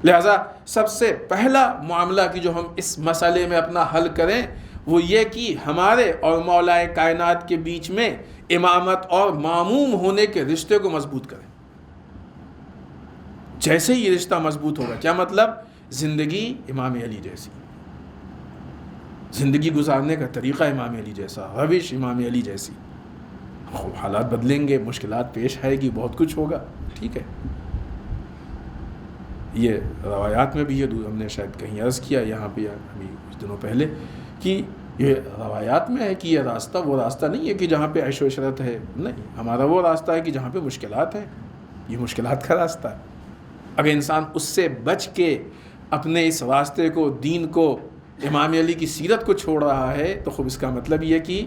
لہذا سب سے پہلا معاملہ کہ جو ہم اس مسئلے میں اپنا حل کریں وہ یہ کہ ہمارے اور مولا کائنات کے بیچ میں امامت اور معموم ہونے کے رشتے کو مضبوط کریں. جیسے ہی یہ رشتہ مضبوط ہوگا، کیا مطلب؟ زندگی امام علی جیسی، زندگی گزارنے کا طریقہ امام علی جیسا، روش امام علی جیسی. حالات بدلیں گے، مشکلات پیش آئے گی، بہت کچھ ہوگا، ٹھیک ہے. یہ روایات میں بھی یہ ہم نے شاید کہیں عرض کیا یہاں پہ ابھی کچھ دنوں پہلے کہ یہ روایات میں ہے کہ یہ راستہ وہ راستہ نہیں ہے کہ جہاں پہ عیش و عشرت ہے، نہیں، ہمارا وہ راستہ ہے کہ جہاں پہ مشکلات ہیں. یہ مشکلات کا راستہ ہے. اگر انسان اس سے بچ کے اپنے اس راستے کو، دین کو، امام علی کی سیرت کو چھوڑ رہا ہے تو خوب اس کا مطلب یہ کہ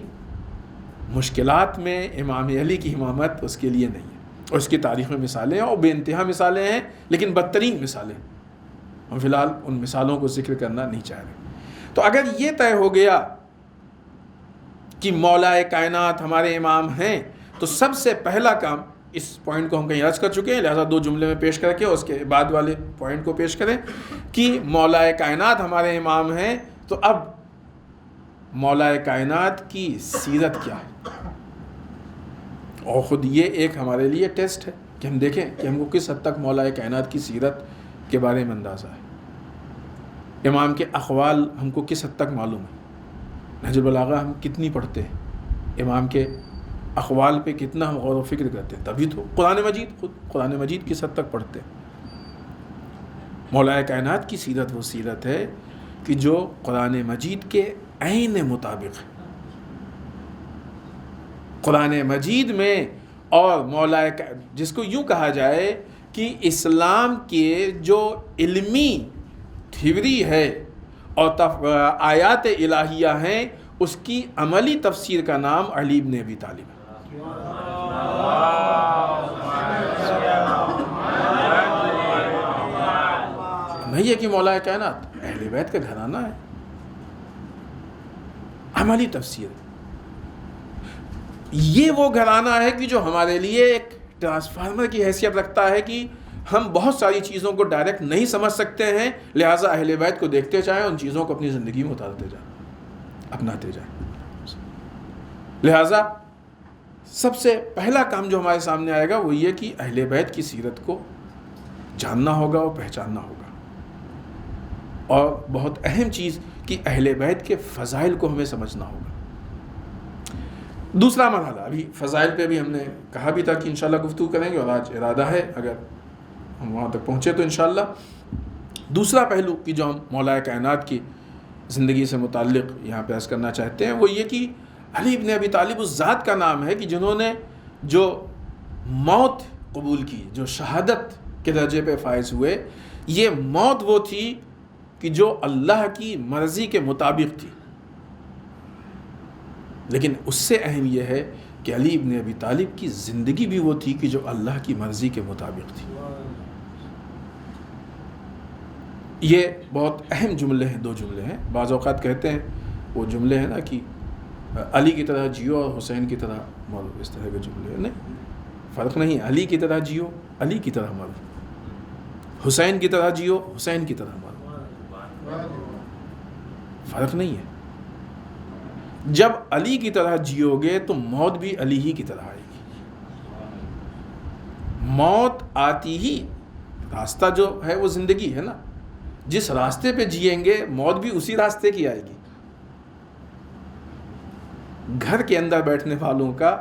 مشکلات میں امام علی کی امامت اس کے لیے نہیں ہے. اور اس کی تاریخ میں مثالیں ہیں اور بے انتہا مثالیں ہیں، لیکن بدترین مثالیں. ہم فی الحال ان مثالوں کو ذکر کرنا نہیں چاہ رہے. تو اگر یہ طے ہو گیا کہ مولا کائنات ہمارے امام ہیں تو سب سے پہلا کام، اس پوائنٹ کو ہم کہیں عرض کر چکے ہیں، لہذا 2 جملے میں پیش کر کے اس کے بعد والے پوائنٹ کو پیش کریں کہ مولا کائنات ہمارے امام ہیں. تو اب مولا کائنات کی سیرت کیا ہے؟ اور خود یہ ایک ہمارے لیے ٹیسٹ ہے کہ ہم دیکھیں کہ ہم کو کس حد تک مولا کائنات کی سیرت کے بارے میں اندازہ ہے. امام کے اقوال ہم کو کس حد تک معلوم ہے؟ نہج البلاغہ ہم کتنی پڑھتے ہیں؟ امام کے اقوال پہ کتنا ہم غور و فکر کرتے ہیں؟ تبھی تو قرآن مجید کس حد تک پڑھتے ہیں؟ مولا کائنات کی سیرت وہ سیرت ہے کہ جو قرآن مجید کے عین مطابق ہے. قرآن مجید میں اور مولا جس کو یوں کہا جائے کہ اسلام کے جو علمی تھیوری ہے اور آیات الہیہ ہیں اس کی عملی تفسیر کا نام علی بن ابی طالب ہے. نہیں ہے کہ مولا کائنات اہل بیت کا گھرانہ ہے. عملی تفسیر یہ وہ گھرانہ ہے کہ جو ہمارے لیے ایک ٹرانسفارمر کی حیثیت رکھتا ہے کہ ہم بہت ساری چیزوں کو ڈائریکٹ نہیں سمجھ سکتے ہیں، لہٰذا اہل بیت کو دیکھتے جائیں، ان چیزوں کو اپنی زندگی میں اتارتے جائیں، اپناتے جائیں. لہٰذا سب سے پہلا کام جو ہمارے سامنے آئے گا وہ یہ کہ اہل بیت کی سیرت کو جاننا ہوگا اور پہچاننا ہوگا، اور بہت اہم چیز کہ اہل بیت کے فضائل کو ہمیں سمجھنا ہوگا۔ دوسرا مرحلہ، ابھی فضائل پہ بھی ہم نے کہا بھی تھا کہ انشاءاللہ گفتگو کریں گے، اور آج ارادہ ہے اگر ہم وہاں تک پہنچے تو انشاءاللہ دوسرا پہلو کہ جو ہم مولا کائنات کی زندگی سے متعلق یہاں پیش کرنا چاہتے ہیں وہ یہ کہ علی ابن ابی طالب اس ذات کا نام ہے کہ جنہوں نے جو موت قبول کی، جو شہادت کے درجے پہ فائز ہوئے، یہ موت وہ تھی کہ جو اللہ کی مرضی کے مطابق تھی، لیکن اس سے اہم یہ ہے کہ علی ابن ابی طالب کی زندگی بھی وہ تھی کہ جو اللہ کی مرضی کے مطابق تھی۔ یہ بہت اہم جملے ہیں، دو جملے ہیں۔ بعض اوقات کہتے ہیں وہ جملے ہیں نا کہ علی کی طرح جیو اور حسین کی طرح مرو، اس طرح کے جملے ہیں، نہیں، فرق نہیں، علی کی طرح جیو، علی کی طرح مرو، حسین کی طرح جیو، حسین کی طرح مرو، فرق نہیں ہے۔ جب علی کی طرح جیو گے تو موت بھی علی ہی کی طرح آئے گی۔ موت آتی ہی، راستہ جو ہے وہ زندگی ہے نا، جس راستے پہ جئیں گے موت بھی اسی راستے کی آئے گی۔ گھر کے اندر بیٹھنے والوں کا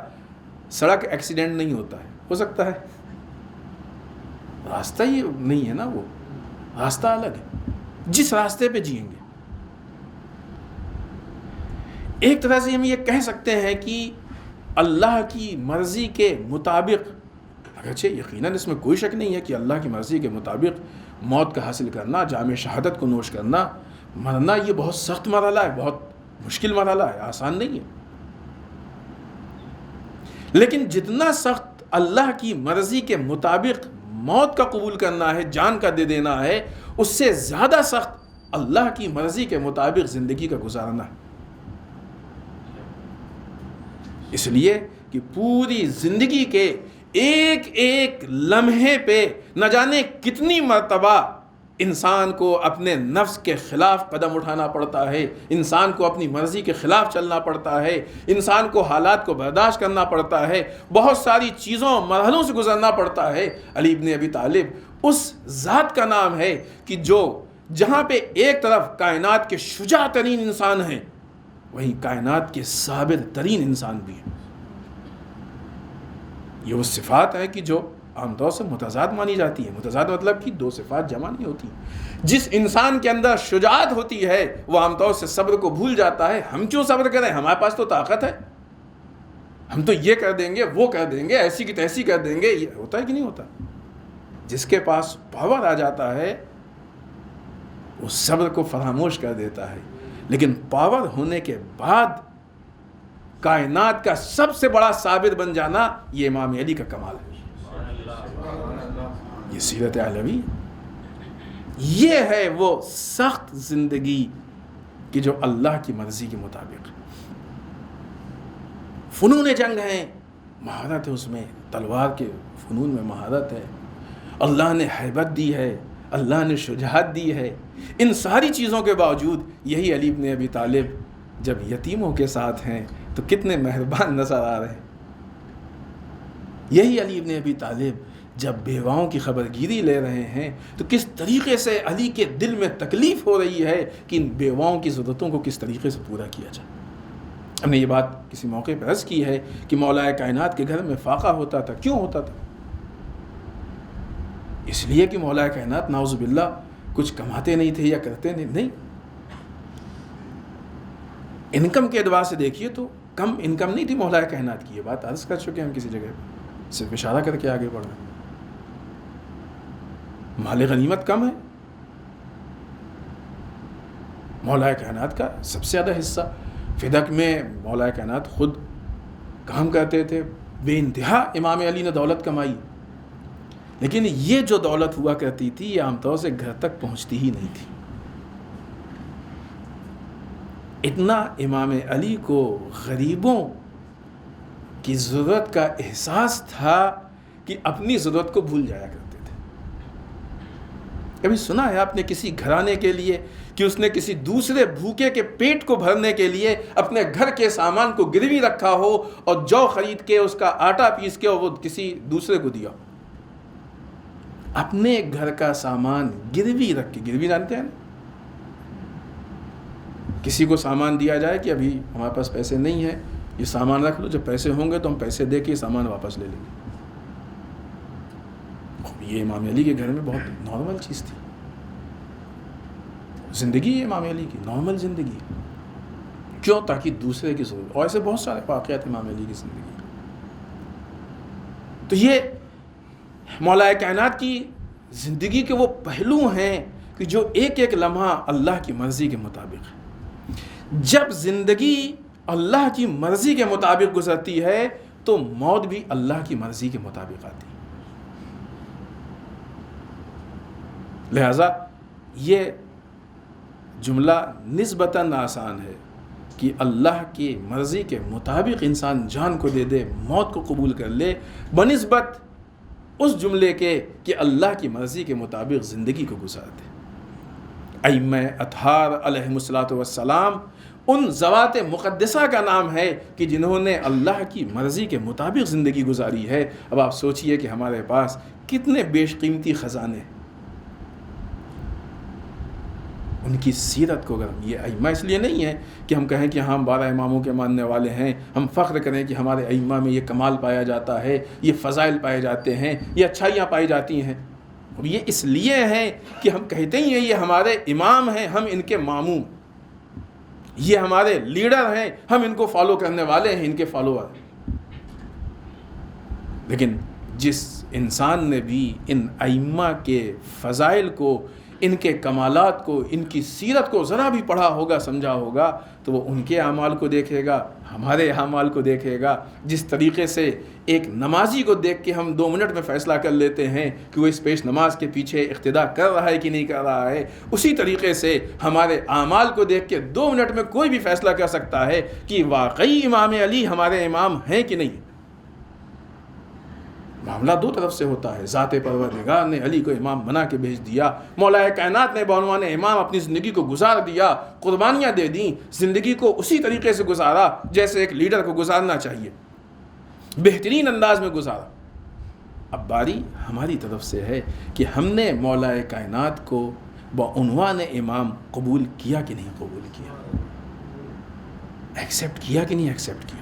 سڑک ایکسیڈنٹ نہیں ہوتا ہے، ہو سکتا ہے، راستہ ہی نہیں ہے نا، وہ راستہ الگ ہے، جس راستے پہ جئیں گے۔ ایک طرح سے ہم یہ کہہ سکتے ہیں کہ اللہ کی مرضی کے مطابق، اگرچہ یقیناً اس میں کوئی شک نہیں ہے کہ اللہ کی مرضی کے مطابق موت کا حاصل کرنا، جام شہادت کو نوش کرنا، مرنا، یہ بہت سخت مرحلہ ہے، بہت مشکل مرحلہ ہے، آسان نہیں ہے۔ لیکن جتنا سخت اللہ کی مرضی کے مطابق موت کا قبول کرنا ہے، جان کا دے دینا ہے، اس سے زیادہ سخت اللہ کی مرضی کے مطابق زندگی کا گزارنا ہے۔ اس لیے کہ پوری زندگی کے ایک ایک لمحے پہ نہ جانے کتنی مرتبہ انسان کو اپنے نفس کے خلاف قدم اٹھانا پڑتا ہے، انسان کو اپنی مرضی کے خلاف چلنا پڑتا ہے، انسان کو حالات کو برداشت کرنا پڑتا ہے، بہت ساری چیزوں مرحلوں سے گزرنا پڑتا ہے۔ علی ابن ابی طالب اس ذات کا نام ہے کہ جو جہاں پہ ایک طرف کائنات کے شجاع ترین انسان ہیں، وہیں کائنات کے صابر ترین انسان بھی ہیں۔ یہ وہ صفات ہے کہ جو عام طور سے متضاد مانی جاتی ہے۔ متضاد مطلب کہ دو صفات جمع نہیں ہوتی۔ جس انسان کے اندر شجاعت ہوتی ہے وہ عام طور سے صبر کو بھول جاتا ہے۔ ہم کیوں صبر کریں، ہمارے پاس تو طاقت ہے، ہم تو یہ کر دیں گے، وہ کر دیں گے، ایسی کی تیسی کر دیں گے۔ یہ ہوتا ہے کہ نہیں ہوتا؟ جس کے پاس پاور آ جاتا ہے وہ صبر کو فراموش کر دیتا ہے، لیکن پاور ہونے کے بعد کائنات کا سب سے بڑا صابر بن جانا، یہ امام علی کا کمال ہے۔ یہ سیرت علوی، یہ ہے وہ سخت زندگی کہ جو اللہ کی مرضی کے مطابق۔ فنون جنگ ہیں، مہارت ہے اس میں، تلوار کے فنون میں مہارت ہے، اللہ نے ہیبت دی ہے، اللہ نے شجاعت دی ہے۔ ان ساری چیزوں کے باوجود یہی علی ابن ابی طالب جب یتیموں کے ساتھ ہیں تو کتنے مہربان نظر آ رہے ہیں۔ یہی علی ابن ابی طالب جب بیواؤں کی خبرگیری لے رہے ہیں تو کس طریقے سے علی کے دل میں تکلیف ہو رہی ہے کہ ان بیواؤں کی ضرورتوں کو کس طریقے سے پورا کیا جائے۔ ہم نے یہ بات کسی موقع پر عرض کی ہے کہ مولا کائنات کے گھر میں فاقہ ہوتا تھا۔ کیوں ہوتا تھا؟ اس لیے کہ مولا کائنات نعوذ باللہ کچھ کماتے نہیں تھے یا کرتے نہیں۔ انکم کے اعتبار سے دیکھیے تو کم انکم نہیں تھی مولا کائنات کی، یہ بات عرض کر چکے ہم کسی جگہ پہ، صرف اشارہ کر کے آگے بڑھ رہے ہیں۔ مال غنیمت کم ہے، مولا کائنات کا سب سے زیادہ حصہ فدق میں مولا کائنات خود کام کرتے تھے، بے انتہا امام علی نے دولت کمائی، لیکن یہ جو دولت ہوا کرتی تھی یہ عام طور سے گھر تک پہنچتی ہی نہیں تھی۔ اتنا امام علی کو غریبوں کی ضرورت کا احساس تھا کہ اپنی ضرورت کو بھول جایا کرتے تھے۔ کبھی سنا ہے آپ نے کسی گھرانے کے لیے کہ اس نے کسی دوسرے بھوکے کے پیٹ کو بھرنے کے لیے اپنے گھر کے سامان کو گروی رکھا ہو اور جو خرید کے اس کا آٹا پیس کے اور وہ کسی دوسرے کو دیا؟ اپنے گھر کا سامان گروی رکھ کے، گروی جانتے ہیں نا، کسی کو سامان دیا جائے کہ ابھی ہمارے پاس پیسے نہیں ہیں، یہ سامان رکھ لو، جب پیسے ہوں گے تو ہم پیسے دے کے یہ سامان واپس لے لیں گے۔ یہ امام علی کے گھر میں بہت نارمل چیز تھی، زندگی ہے امام علی کی، نارمل زندگی۔ کیوں؟ تاکہ دوسرے کی ضرورت، اور ایسے بہت سارے واقعات امام علی کی زندگی میں۔ تو یہ مولا کائنات کی زندگی کے وہ پہلو ہیں کہ جو ایک ایک لمحہ اللہ کی مرضی کے مطابق ہے۔ جب زندگی اللہ کی مرضی کے مطابق گزرتی ہے تو موت بھی اللہ کی مرضی کے مطابق آتی ہے۔ لہذا یہ جملہ نسبتاً آسان ہے کہ اللہ کی مرضی کے مطابق انسان جان کو دے دے، موت کو قبول کر لے، بنسبت اس جملے کے کہ اللہ کی مرضی کے مطابق زندگی کو گزار دے۔ ائمہ اطہار علیہم الصلوۃ والسلام ان ذوات مقدسہ کا نام ہے کہ جنہوں نے اللہ کی مرضی کے مطابق زندگی گزاری ہے۔ اب آپ سوچئے کہ ہمارے پاس کتنے بیش قیمتی خزانے، ان کی سیرت کو، اگر یہ ائمہ اس لیے نہیں ہے کہ ہم کہیں کہ ہم 12 اماموں کے ماننے والے ہیں، ہم فخر کریں کہ ہمارے ائمہ میں یہ کمال پایا جاتا ہے، یہ فضائل پائے جاتے ہیں، یہ اچھائیاں پائی جاتی ہیں، یہ اس لیے ہیں کہ ہم کہتے ہی ہیں یہ ہمارے امام ہیں، ہم ان کے ماموں، یہ ہمارے لیڈر ہیں، ہم ان کو فالو کرنے والے ہیں، ان کے فالوور۔ لیکن جس انسان نے بھی ان ائمہ کے فضائل کو، ان کے کمالات کو، ان کی سیرت کو ذرا بھی پڑھا ہوگا، سمجھا ہوگا، تو وہ ان کے اعمال کو دیکھے گا، ہمارے اعمال کو دیکھے گا۔ جس طریقے سے ایک نمازی کو دیکھ کے ہم 2 منٹ میں فیصلہ کر لیتے ہیں کہ وہ اس پیش نماز کے پیچھے اقتداء کر رہا ہے کہ نہیں کر رہا ہے، اسی طریقے سے ہمارے اعمال کو دیکھ کے 2 منٹ میں کوئی بھی فیصلہ کر سکتا ہے کہ واقعی امام علی ہمارے امام ہیں کہ نہیں۔ معاملہ 2 طرف سے ہوتا ہے، ذات پروردگار نے علی کو امام بنا کے بھیج دیا، مولا کائنات نے بعنوان امام اپنی زندگی کو گزار دیا، قربانیاں دے دیں، زندگی کو اسی طریقے سے گزارا جیسے ایک لیڈر کو گزارنا چاہیے، بہترین انداز میں گزارا۔ اب باری ہماری طرف سے ہے کہ ہم نے مولا کائنات کو بعنوان امام قبول کیا کہ نہیں قبول کیا، ایکسیپٹ کیا کہ نہیں ایکسیپٹ کیا۔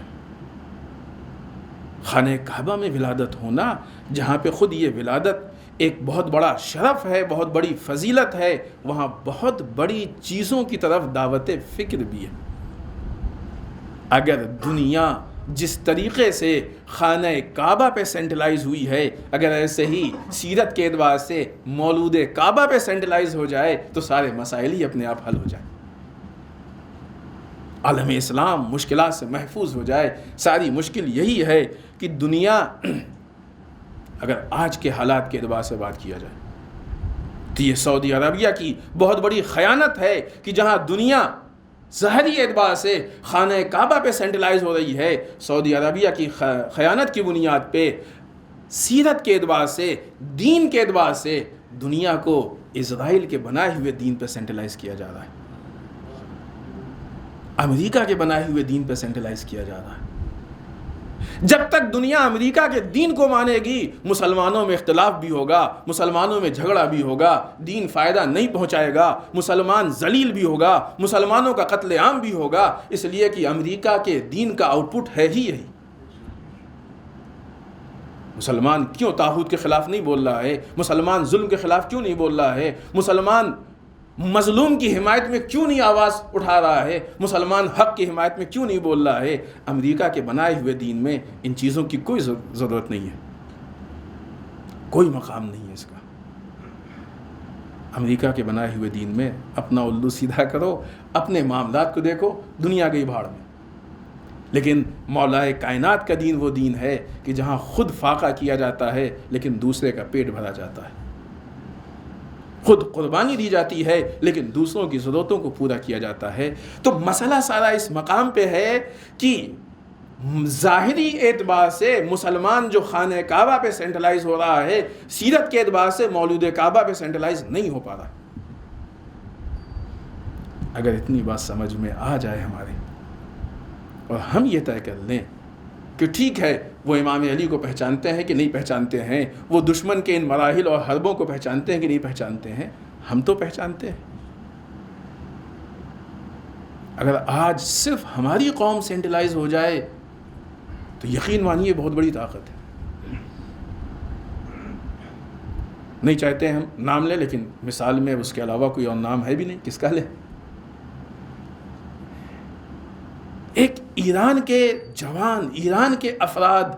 خانہ کعبہ میں ولادت ہونا، جہاں پہ خود یہ ولادت ایک بہت بڑا شرف ہے، بہت بڑی فضیلت ہے، وہاں بہت بڑی چیزوں کی طرف دعوت فکر بھی ہے۔ اگر دنیا جس طریقے سے خانہ کعبہ پہ سینٹرلائز ہوئی ہے، اگر ایسے ہی سیرت کے اعتبار سے مولود کعبہ پہ سینٹرلائز ہو جائے تو سارے مسائل ہی اپنے آپ حل ہو جائیں، عالم اسلام مشکلات سے محفوظ ہو جائے۔ ساری مشکل یہی ہے کہ دنیا، اگر آج کے حالات کے اعتبار سے بات کیا جائے تو یہ سعودی عربیہ کی بہت بڑی خیانت ہے کہ جہاں دنیا ظاہری اعتبار سے خانہ کعبہ پہ سینٹرلائز ہو رہی ہے، سعودی عربیہ کی خیانت کی بنیاد پہ سیرت کے اعتبار سے، دین کے اعتبار سے دنیا کو اسرائیل کے بنائے ہوئے دین پہ سینٹرلائز کیا جا رہا ہے، امریکہ کے بنائے ہوئے دین پہ سینٹرلائز کیا جا رہا ہے۔ جب تک دنیا امریکہ کے دین کو مانے گی، مسلمانوں میں اختلاف بھی ہوگا، مسلمانوں میں جھگڑا بھی ہوگا، دین فائدہ نہیں پہنچائے گا، مسلمان ذلیل بھی ہوگا، مسلمانوں کا قتل عام بھی ہوگا، اس لیے کہ امریکہ کے دین کا آؤٹ پٹ ہے ہی یہی۔ مسلمان کیوں طاغوت کے خلاف نہیں بول رہا ہے؟ مسلمان ظلم کے خلاف کیوں نہیں بول رہا ہے؟ مسلمان مظلوم کی حمایت میں کیوں نہیں آواز اٹھا رہا ہے؟ مسلمان حق کی حمایت میں کیوں نہیں بول رہا ہے؟ امریکہ کے بنائے ہوئے دین میں ان چیزوں کی کوئی ضرورت نہیں ہے، کوئی مقام نہیں ہے اس کا۔ امریکہ کے بنائے ہوئے دین میں اپنا الو سیدھا کرو، اپنے معاملات کو دیکھو، دنیا گئی بھاڑ میں۔ لیکن مولا کائنات کا دین وہ دین ہے کہ جہاں خود فاقہ کیا جاتا ہے لیکن دوسرے کا پیٹ بھرا جاتا ہے، خود قربانی دی جاتی ہے لیکن دوسروں کی ضرورتوں کو پورا کیا جاتا ہے۔ تو مسئلہ سارا اس مقام پہ ہے کہ ظاہری اعتبار سے مسلمان جو خانہ کعبہ پہ سینٹرلائز ہو رہا ہے، سیرت کے اعتبار سے مولود کعبہ پہ سینٹرلائز نہیں ہو پا رہا. اگر اتنی بات سمجھ میں آ جائے ہمارے، اور ہم یہ طے کر لیں کہ ٹھیک ہے وہ امام علی کو پہچانتے ہیں کہ نہیں پہچانتے ہیں، وہ دشمن کے ان مراحل اور حربوں کو پہچانتے ہیں کہ نہیں پہچانتے ہیں، ہم تو پہچانتے ہیں. اگر آج صرف ہماری قوم سینٹرلائز ہو جائے تو یقین مانیے بہت بڑی طاقت ہے. نہیں چاہتے ہم نام لیں، لیکن مثال میں اس کے علاوہ کوئی اور نام ہے بھی نہیں، کس کا لیں؟ ایک ایران کے جوان، ایران کے افراد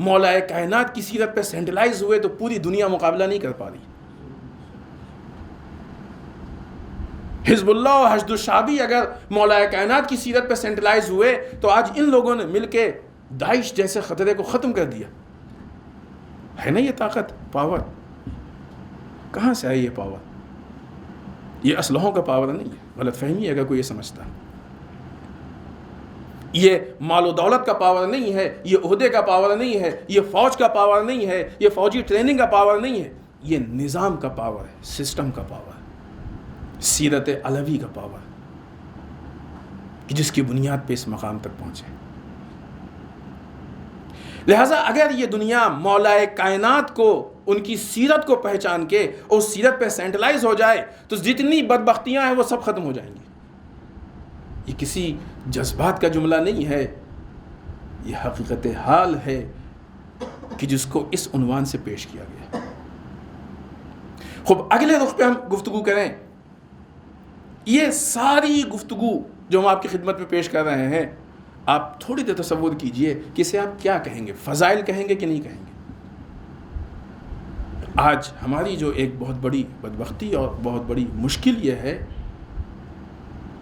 مولا کائنات کی سیرت پہ سینٹرلائز ہوئے تو پوری دنیا مقابلہ نہیں کر پا رہی. حزب اللہ اور حشد الشعبی اگر مولا کائنات کی سیرت پہ سینٹرلائز ہوئے تو آج ان لوگوں نے مل کے داعش جیسے خطرے کو ختم کر دیا. ہے نا یہ طاقت، پاور؟ کہاں سے آئی یہ پاور؟ یہ اسلحوں کا پاور نہیں ہے، غلط فہمی ہے اگر کوئی یہ سمجھتا. یہ مال و دولت کا پاور نہیں ہے، یہ عہدے کا پاور نہیں ہے، یہ فوج کا پاور نہیں ہے، یہ فوجی ٹریننگ کا پاور نہیں ہے، یہ نظام کا پاور ہے، سسٹم کا پاور ہے، سیرت علوی کا پاور کہ جس کی بنیاد پہ اس مقام تک پہنچے. لہٰذا اگر یہ دنیا مولا کائنات کو، ان کی سیرت کو پہچان کے اور سیرت پہ سینٹرلائز ہو جائے تو جتنی بدبختیاں ہیں وہ سب ختم ہو جائیں گی. یہ کسی جذبات کا جملہ نہیں ہے، یہ حقیقت حال ہے کہ جس کو اس عنوان سے پیش کیا گیا. خوب اگلے رخ پہ ہم گفتگو کریں. یہ ساری گفتگو جو ہم آپ کی خدمت میں پیش کر رہے ہیں، آپ تھوڑی دیر تصور کیجئے کہ اسے آپ کیا کہیں گے؟ فضائل کہیں گے کہ نہیں کہیں گے؟ آج ہماری جو ایک بہت بڑی بدبختی اور بہت بڑی مشکل یہ ہے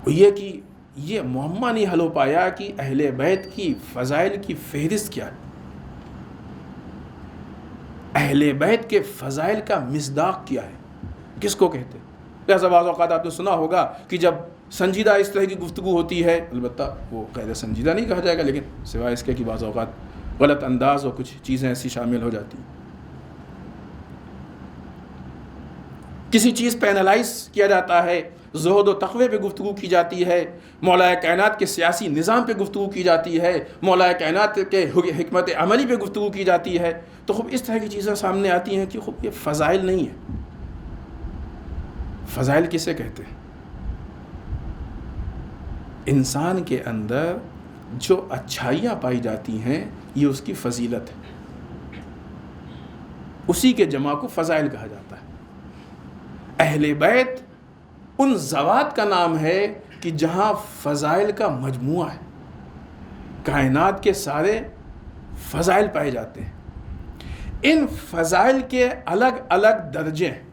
وہ یہ کہ یہ معمہ نہیں حل ہو پایا کہ اہل بیت کی فضائل کی فہرست کیا ہے، اہل بیت کے فضائل کا مصداق کیا ہے، کس کو کہتے ہیں. لہذا بعض اوقات آپ نے سنا ہوگا کہ جب سنجیدہ اس طرح کی گفتگو ہوتی ہے، البتہ وہ غیر سنجیدہ نہیں کہا جائے گا، لیکن سوائے اس کے کہ بعض اوقات غلط انداز اور کچھ چیزیں ایسی شامل ہو جاتی ہیں. کسی چیز پہ اینالائز کیا جاتا ہے، زہد و تقوی پہ گفتگو کی جاتی ہے، مولا کائنات کے سیاسی نظام پہ گفتگو کی جاتی ہے، مولا کائنات کے حکمت عملی پہ گفتگو کی جاتی ہے، تو خوب اس طرح کی چیزیں سامنے آتی ہیں کہ خوب یہ فضائل نہیں ہے. فضائل کسے کہتے ہیں؟ انسان کے اندر جو اچھائیاں پائی جاتی ہیں یہ اس کی فضیلت ہے، اسی کے جمع کو فضائل کہا جاتا ہے. اہل بیت ان ذوات کا نام ہے کہ جہاں فضائل کا مجموعہ ہے، کائنات کے سارے فضائل پائے جاتے ہیں. ان فضائل کے الگ الگ درجے ہیں.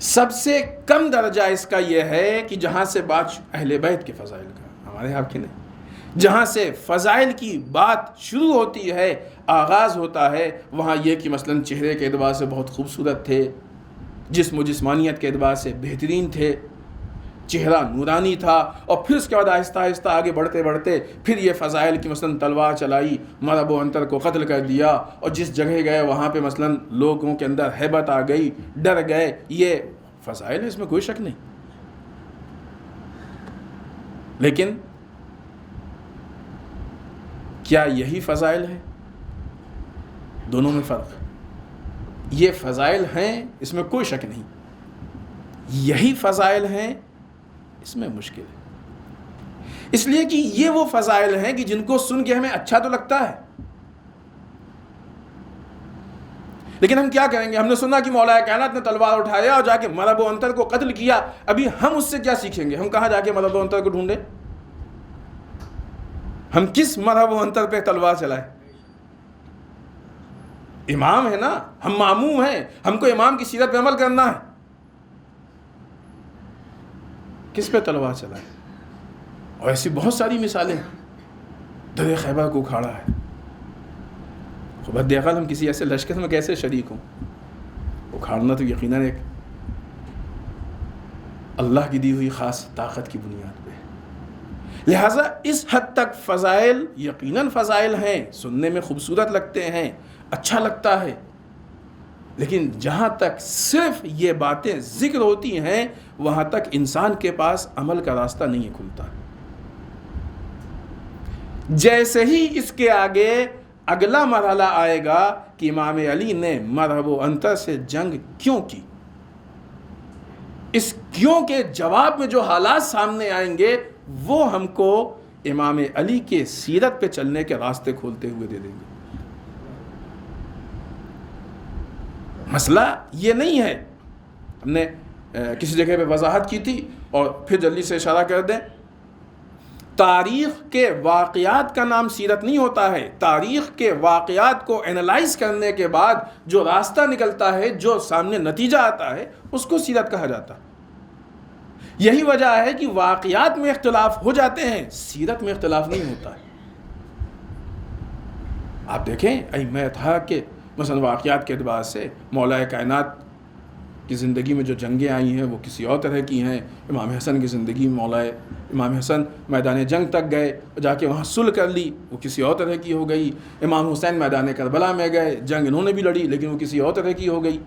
سب سے کم درجہ اس کا یہ ہے کہ جہاں سے بات اہل بیت کے فضائل کا، ہمارے آپ کے نہیں، جہاں سے فضائل کی بات شروع ہوتی ہے، آغاز ہوتا ہے، وہاں یہ کہ مثلا چہرے کے اعتبار سے بہت خوبصورت تھے، جسم و جسمانیت کے اعتبار سے بہترین تھے، چہرہ نورانی تھا، اور پھر اس کے بعد آہستہ آہستہ آگے بڑھتے بڑھتے پھر یہ فضائل کی مثلا تلوار چلائی، مرب و انتر کو قتل کر دیا، اور جس جگہ گئے وہاں پہ مثلا لوگوں کے اندر ہیبت آ گئی، ڈر گئے. یہ فضائل ہے، اس میں کوئی شک نہیں. لیکن کیا یہی فضائل ہیں؟ دونوں میں فرق ہے. یہ فضائل ہیں، اس میں کوئی شک نہیں. یہی فضائل ہیں، اس میں مشکل ہے. اس لیے کہ یہ وہ فضائل ہیں کہ جن کو سن کے ہمیں اچھا تو لگتا ہے، لیکن ہم کیا کریں گے؟ ہم نے سنا کہ مولا کائنات نے تلوار اٹھایا اور جا کے مرب و انتر کو قتل کیا. ابھی ہم اس سے کیا سیکھیں گے؟ ہم کہاں جا کے مرب و انتر کو ڈھونڈیں؟ ہم کس مرب و انتر پہ تلوار چلائیں؟ امام ہے نا، ہم معموم ہیں، ہم کو امام کی سیرت پہ عمل کرنا ہے. کس پہ تلوار چلائیں؟ اور ایسی بہت ساری مثالیں. در خیبر کو اکھاڑا ہے. خبر ہم کسی ایسے لشکر میں کیسے شریک ہوں؟ اکھاڑنا تو یقیناً ایک اللہ کی دی ہوئی خاص طاقت کی بنیاد پہ. لہٰذا اس حد تک فضائل یقیناً فضائل ہیں، سننے میں خوبصورت لگتے ہیں، اچھا لگتا ہے، لیکن جہاں تک صرف یہ باتیں ذکر ہوتی ہیں وہاں تک انسان کے پاس عمل کا راستہ نہیں کھلتا۔ جیسے ہی اس کے آگے اگلا مرحلہ آئے گا کہ امام علی نے مرحب و انتر سے جنگ کیوں کی، اس کیوں کے جواب میں جو حالات سامنے آئیں گے وہ ہم کو امام علی کے سیرت پہ چلنے کے راستے کھولتے ہوئے دے دیں گے۔ مسئلہ یہ نہیں ہے، ہم نے کسی جگہ پہ وضاحت کی تھی اور پھر جلدی سے اشارہ کر دیں، تاریخ کے واقعات کا نام سیرت نہیں ہوتا ہے، تاریخ کے واقعات کو اینالائز کرنے کے بعد جو راستہ نکلتا ہے، جو سامنے نتیجہ آتا ہے، اس کو سیرت کہا جاتا ہے۔ یہی وجہ ہے کہ واقعات میں اختلاف ہو جاتے ہیں، سیرت میں اختلاف نہیں ہوتا ہے۔ آپ دیکھیں ائمہ تھا کہ مثلا واقعات کے اعتبار سے مولا کائنات کی زندگی میں جو جنگیں آئی ہیں وہ کسی اور طرح کی ہیں، امام حسن کی زندگی میں امام حسن میدان جنگ تک گئے، جا کے وہاں صلح کر لی، وہ کسی اور طرح کی ہو گئی۔ امام حسین میدان کربلا میں گئے، جنگ انہوں نے بھی لڑی لیکن وہ کسی اور طرح کی ہو گئی۔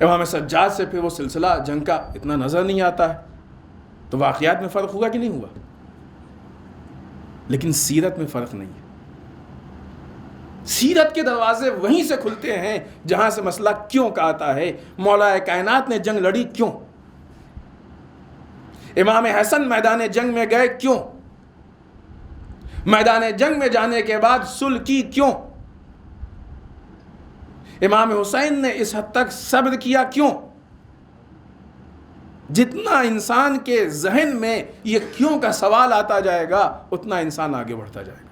امام سجاد سے پھر وہ سلسلہ جنگ کا اتنا نظر نہیں آتا ہے، تو واقعات میں فرق ہوا کہ نہیں ہوا؟ لیکن سیرت میں فرق نہیں ہے۔ سیرت کے دروازے وہیں سے کھلتے ہیں جہاں سے مسئلہ کیوں کا آتا ہے، مولا کائنات نے جنگ لڑی کیوں، امام حسن میدان جنگ میں گئے کیوں، میدان جنگ میں جانے کے بعد صلح کی کیوں، امام حسین نے اس حد تک صبر کیا کیوں۔ جتنا انسان کے ذہن میں یہ کیوں کا سوال آتا جائے گا اتنا انسان آگے بڑھتا جائے گا۔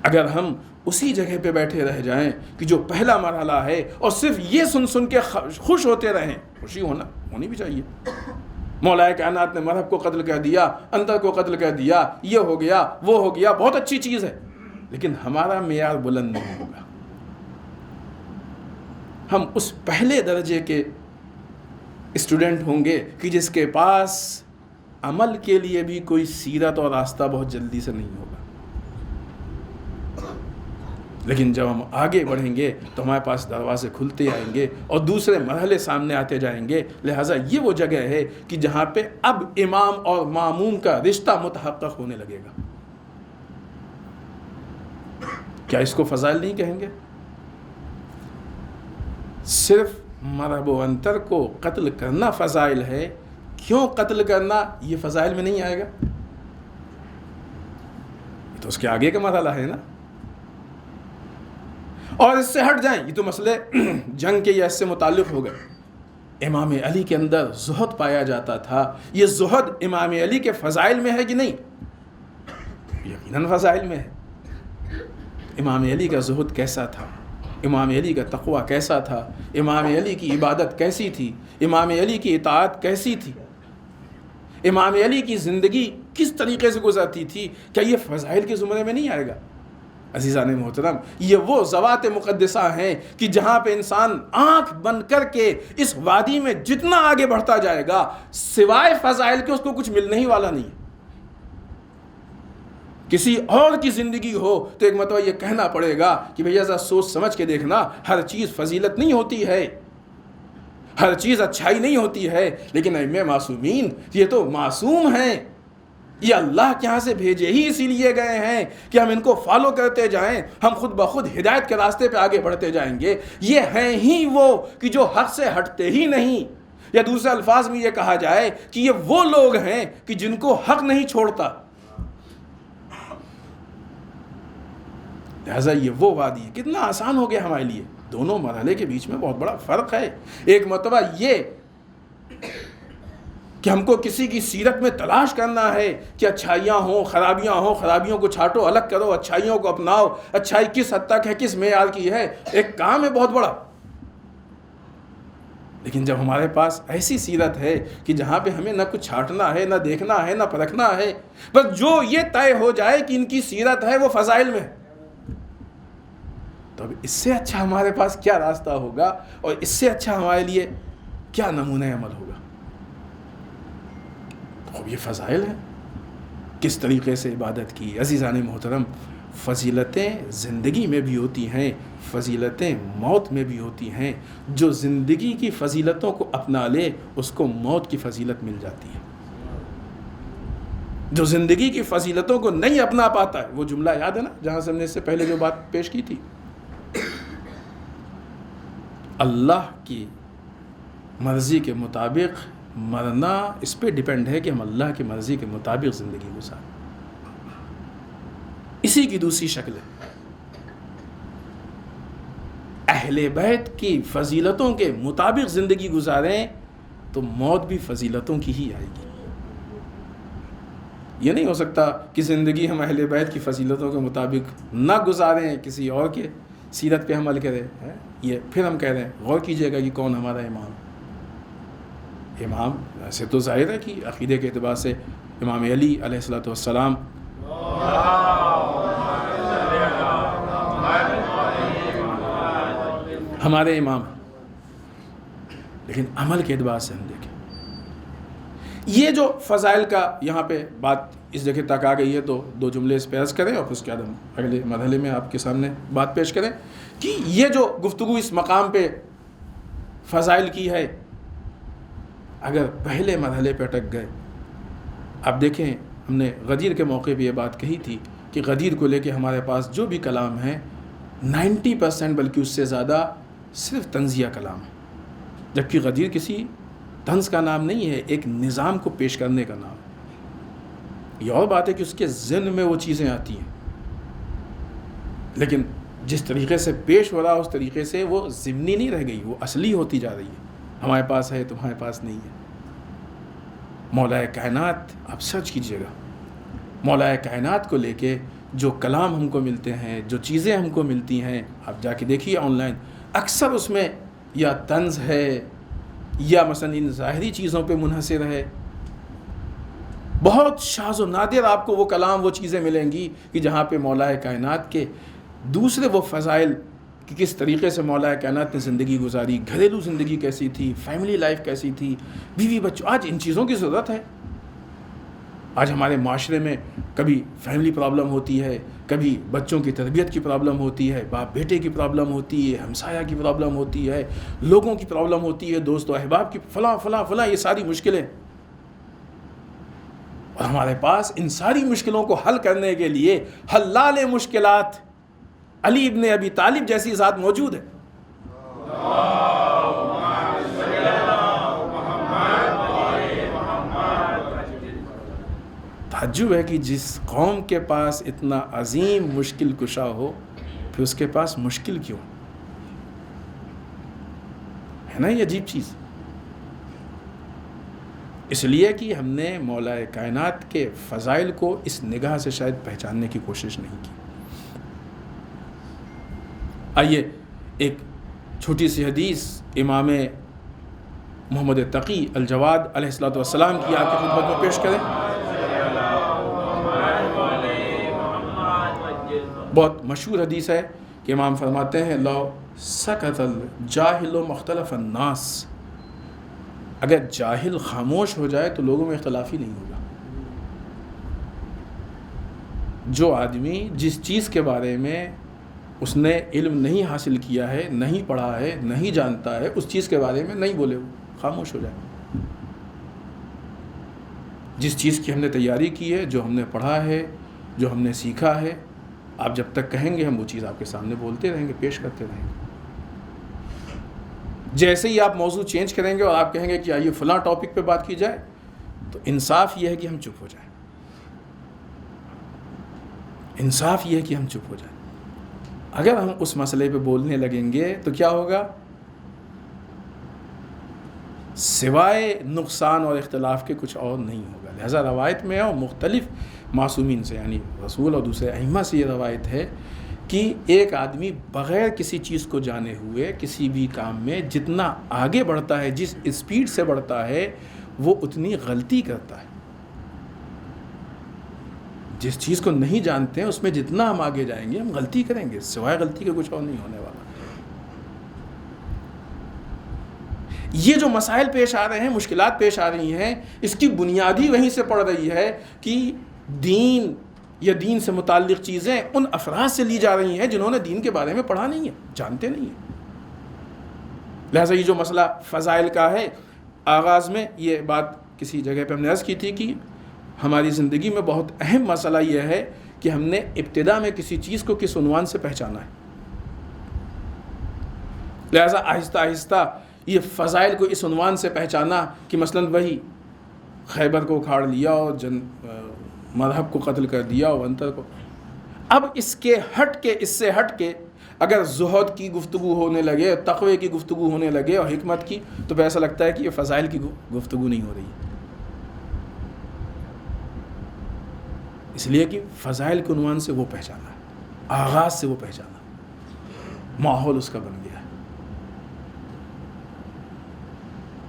اگر ہم اسی جگہ پہ بیٹھے رہ جائیں کہ جو پہلا مرحلہ ہے اور صرف یہ سن کے خوش ہوتے رہیں، خوشی ہونی بھی چاہیے، مولا کائنات نے مرحب کو قتل کر دیا، اندر کو قتل کر دیا، یہ ہو گیا وہ ہو گیا، بہت اچھی چیز ہے، لیکن ہمارا معیار بلند نہیں ہوگا۔ ہم اس پہلے درجے کے اسٹوڈنٹ ہوں گے کہ جس کے پاس عمل کے لیے بھی کوئی سیرت اور راستہ بہت جلدی سے نہیں ہوگا، لیکن جب ہم آگے بڑھیں گے تو ہمارے پاس دروازے کھلتے آئیں گے اور دوسرے مرحلے سامنے آتے جائیں گے۔ لہٰذا یہ وہ جگہ ہے کہ جہاں پہ اب امام اور ماموم کا رشتہ متحقق ہونے لگے گا۔ کیا اس کو فضائل نہیں کہیں گے؟ صرف مرحب و انتر کو قتل کرنا فضائل ہے، کیوں قتل کرنا یہ فضائل میں نہیں آئے گا؟ یہ تو اس کے آگے کا مرحلہ ہے نا۔ اور اس سے ہٹ جائیں، یہ تو مسئلے جنگ کے یا اس سے متعلق ہو گئے۔ امام علی کے اندر زہد پایا جاتا تھا، یہ زہد امام علی کے فضائل میں ہے کہ نہیں؟ یقیناً فضائل میں ہے۔ امام علی کا زہد کیسا تھا، امام علی کا تقوی کیسا تھا، امام علی کی عبادت کیسی تھی، امام علی کی اطاعت کیسی تھی، امام علی کی زندگی کس طریقے سے گزرتی تھی، کیا یہ فضائل کے زمرے میں نہیں آئے گا؟ عزیزان محترم، یہ وہ ذوات مقدسہ ہیں کہ جہاں پہ انسان آنکھ بند کر کے اس وادی میں جتنا آگے بڑھتا جائے گا سوائے فضائل کے اس کو کچھ ملنے ہی والا نہیں۔ کسی اور کی زندگی ہو تو ایک مرتبہ یہ کہنا پڑے گا کہ بھئی ذرا سوچ سمجھ کے دیکھنا، ہر چیز فضیلت نہیں ہوتی ہے، ہر چیز اچھائی نہیں ہوتی ہے، لیکن ائمہ معصومین یہ تو معصوم ہیں، یہ اللہ کے یہاں سے بھیجے ہی اسی لیے گئے ہیں کہ ہم ان کو فالو کرتے جائیں، ہم خود بخود ہدایت کے راستے پہ آگے بڑھتے جائیں گے۔ یہ ہیں ہی وہ کہ جو حق سے ہٹتے ہی نہیں، یا دوسرے الفاظ میں یہ کہا جائے کہ یہ وہ لوگ ہیں کہ جن کو حق نہیں چھوڑتا۔ لہٰذا یہ وہ وادی ہے، کتنا آسان ہو گیا ہمارے لیے۔ دونوں مرحلے کے بیچ میں بہت بڑا فرق ہے۔ ایک مرتبہ یہ کہ ہم کو کسی کی سیرت میں تلاش کرنا ہے کہ اچھائیاں ہوں خرابیوں کو چھانٹو، الگ کرو، اچھائیوں کو اپناؤ، اچھائی کس حد تک ہے، کس معیار کی ہے، ایک کام ہے بہت بڑا۔ لیکن جب ہمارے پاس ایسی سیرت ہے کہ جہاں پہ ہمیں نہ کچھ چھانٹنا ہے، نہ دیکھنا ہے، نہ پرکھنا ہے، بس جو یہ طے ہو جائے کہ ان کی سیرت ہے وہ فضائل میں، تو اب اس سے اچھا ہمارے پاس کیا راستہ ہوگا اور اس سے اچھا ہمارے لیے کیا نمونہ عمل ہوگا؟ تو یہ فضائل ہیں کس طریقے سے عبادت کی. عزیزان محترم، فضیلتیں زندگی میں بھی ہوتی ہیں، فضیلتیں موت میں بھی ہوتی ہیں. جو زندگی کی فضیلتوں کو اپنا لے اس کو موت کی فضیلت مل جاتی ہے. جو زندگی کی فضیلتوں کو نہیں اپنا پاتا ہے، وہ جملہ یاد ہے نا جہاں سے ہم نے اس سے پہلے جو بات پیش کی تھی، اللہ کی مرضی کے مطابق مرنا اس پہ ڈیپینڈ ہے کہ ہم اللہ کی مرضی کے مطابق زندگی گزاریں. اسی کی دوسری شکل ہے اہل بیت کی فضیلتوں کے مطابق زندگی گزاریں تو موت بھی فضیلتوں کی ہی آئے گی. یہ نہیں ہو سکتا کہ زندگی ہم اہل بیت کی فضیلتوں کے مطابق نہ گزاریں، کسی اور کے سیرت پہ عمل کریں. یہ پھر ہم کہہ رہے ہیں غور کیجئے گا کہ کون ہمارا امام ایسے تو ظاہر ہے کہ عقیدے کے اعتبار سے امام علی علیہ الصلوۃ والسلام ہمارے امام ہیں، لیکن عمل کے اعتبار سے ہم دیکھیں یہ جو فضائل کا یہاں پہ بات اس جگہ تک آ گئی ہے تو دو جملے اس پہ عرض کریں اور اس کے بعد ہم اگلے مرحلے میں آپ کے سامنے بات پیش کریں کہ یہ جو گفتگو اس مقام پہ فضائل کی ہے، اگر پہلے مرحلے پہ اٹک گئے. آپ دیکھیں ہم نے غدیر کے موقع پہ یہ بات کہی تھی کہ غدیر کو لے کے ہمارے پاس جو بھی کلام ہے 90% بلکہ اس سے زیادہ صرف طنزیہ کلام ہے، جبکہ غدیر کسی طنز کا نام نہیں ہے، ایک نظام کو پیش کرنے کا نام ہے. یہ اور بات ہے کہ اس کے ذہن میں وہ چیزیں آتی ہیں، لیکن جس طریقے سے پیش ہو رہا اس طریقے سے وہ ضمنی نہیں رہ گئی، وہ اصلی ہوتی جا رہی ہے. ہمارے پاس ہے تمہارے پاس نہیں ہے. مولا کائنات آپ سرچ کیجئے گا، مولا کائنات کو لے کے جو کلام ہم کو ملتے ہیں، جو چیزیں ہم کو ملتی ہیں، آپ جا کے دیکھیے آن لائن، اکثر اس میں یا طنز ہے یا مثلا ان ظاہری چیزوں پہ منحصر ہے. بہت شاذ و نادر آپ کو وہ کلام وہ چیزیں ملیں گی کہ جہاں پہ مولا کائنات کے دوسرے وہ فضائل کہ کس طریقے سے مولا کائنات نے زندگی گزاری، گھریلو زندگی کیسی تھی، فیملی لائف کیسی تھی، بیوی بچوں. آج ان چیزوں کی ضرورت ہے. آج ہمارے معاشرے میں کبھی فیملی پرابلم ہوتی ہے، کبھی بچوں کی تربیت کی پرابلم ہوتی ہے، باپ بیٹے کی پرابلم ہوتی ہے، ہمسایہ کی پرابلم ہوتی ہے، لوگوں کی پرابلم ہوتی ہے، دوست و احباب کی فلاں فلاں فلاں، یہ ساری مشکلیں. اور ہمارے پاس ان ساری مشکلوں کو حل کرنے کے لیے حلال مشکلات علی ابن ابی طالب جیسی ذات موجود ہے. تعجب ہے کہ جس قوم کے پاس اتنا عظیم مشکل کشا ہو پھر اس کے پاس مشکل کیوں ہے نا. یہ عجیب چیز اس لیے کہ ہم نے مولا کائنات کے فضائل کو اس نگاہ سے شاید پہچاننے کی کوشش نہیں کی. آئیے ایک چھوٹی سی حدیث امام محمد تقی الجواد علیہ الصلوۃ والسلام کی آپ کی خدمت میں پیش کریں. بہت مشہور حدیث ہے کہ امام فرماتے ہیں لو سکت الجاہل مختلف الناس، اگر جاہل خاموش ہو جائے تو لوگوں میں اختلاف ہی نہیں ہوگا. جو آدمی جس چیز کے بارے میں اس نے علم نہیں حاصل کیا ہے، نہیں پڑھا ہے، نہیں جانتا ہے، اس چیز کے بارے میں نہیں بولے، وہ خاموش ہو جائے. جس چیز کی ہم نے تیاری کی ہے، جو ہم نے پڑھا ہے، جو ہم نے سیکھا ہے، آپ جب تک کہیں گے ہم وہ چیز آپ کے سامنے بولتے رہیں گے، پیش کرتے رہیں گے. جیسے ہی آپ موضوع چینج کریں گے اور آپ کہیں گے کہ آئیے فلاں ٹاپک پہ بات کی جائے تو انصاف یہ ہے کہ ہم چپ ہو جائیں. انصاف یہ ہے کہ ہم چپ ہو جائیں. اگر ہم اس مسئلے پہ بولنے لگیں گے تو کیا ہوگا؟ سوائے نقصان اور اختلاف کے کچھ اور نہیں ہوگا. لہذا روایت میں اور مختلف معصومین سے یعنی رسول اور دوسرے ائمہ سے یہ روایت ہے کہ ایک آدمی بغیر کسی چیز کو جانے ہوئے کسی بھی کام میں جتنا آگے بڑھتا ہے، جس اسپیڈ سے بڑھتا ہے، وہ اتنی غلطی کرتا ہے. جس چیز کو نہیں جانتے ہیں اس میں جتنا ہم آگے جائیں گے ہم غلطی کریں گے، سوائے غلطی کے کچھ اور نہیں ہونے والا. یہ جو مسائل پیش آ رہے ہیں، مشکلات پیش آ رہی ہیں، اس کی بنیادی وہیں سے پڑ رہی ہے کہ دین یا دین سے متعلق چیزیں ان افراد سے لی جا رہی ہیں جنہوں نے دین کے بارے میں پڑھا نہیں ہے، جانتے نہیں ہیں۔ لہٰذا یہ جو مسئلہ فضائل کا ہے، آغاز میں یہ بات کسی جگہ پہ ہم نے عرض کی تھی کہ ہماری زندگی میں بہت اہم مسئلہ یہ ہے کہ ہم نے ابتدا میں کسی چیز کو کس عنوان سے پہچانا ہے۔ لہٰذا آہستہ آہستہ یہ فضائل کو اس عنوان سے پہچانا کہ مثلاً وہی خیبر کو اکھاڑ لیا اور مذہب کو قتل کر دیا اور انتر کو، اب اس سے ہٹ کے اگر زہد کی گفتگو ہونے لگے، تقوی کی گفتگو ہونے لگے اور حکمت کی، تو پھر ایسا لگتا ہے کہ یہ فضائل کی گفتگو نہیں ہو رہی ہے، اس لیے کہ فضائل کے عنوان سے وہ پہچانا ہے، آغاز سے وہ پہچانا، ماحول اس کا بن گیا ہے۔